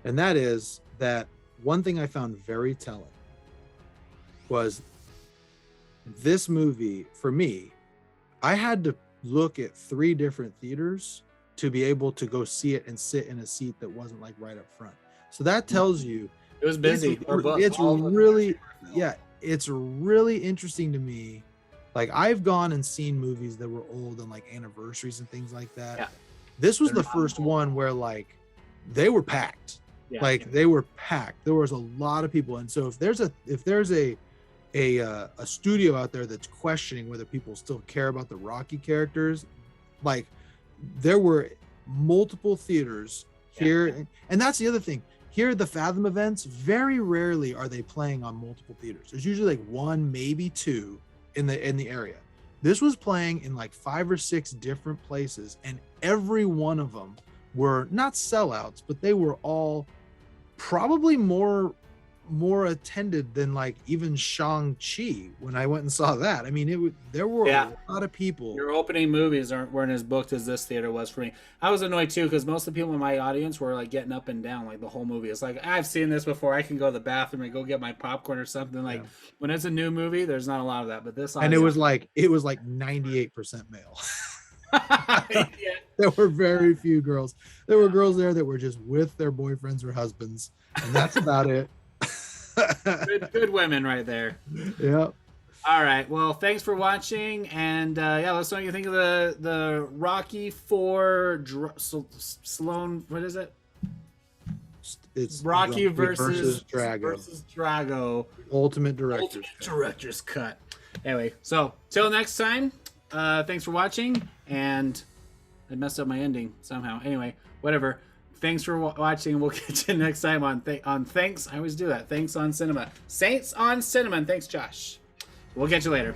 And that is that one thing I found very telling was this movie, for me, I had to look at 3 different theaters to be able to go see it and sit in a seat that wasn't like right up front. So that tells you it was busy. It's really interesting to me. Like, I've gone and seen movies that were old and like anniversaries and things like that. Yeah. This was the first one where like they were packed. Yeah, they were packed. There was a lot of people. And so if there's a studio out there that's questioning whether people still care about the Rocky characters, like, there were multiple theaters here. And that's the other thing. Here at the Fathom events, very rarely are they playing on multiple theaters. There's usually like 1, maybe 2 in the area. This was playing in like 5 or 6 different places, and every one of them were not sellouts, but they were all probably more attended than like even Shang-Chi when I went and saw that. I mean, there were a lot of people. Your opening movies weren't as booked as this theater was for me. I was annoyed too because most of the people in my audience were like getting up and down like the whole movie. It's like, I've seen this before. I can go to the bathroom and go get my popcorn or something. Like when it's a new movie, there's not a lot of that. But this, and it was like 98% male. There were very few girls. There were girls there that were just with their boyfriends or husbands, and that's about it. good women right there. Yeah. All right. Well, thanks for watching, and let us know what you think of the Rocky IV Sloan. What is it? It's Rocky versus Drago. Ultimate Director's Cut. Anyway, so till next time. Thanks for watching, and I messed up my ending somehow. Anyway, whatever. Thanks for watching. We'll catch you next time on Thanks. I always do that. Thanks on Cinema. Saints on Cinema. And thanks, Josh. We'll catch you later.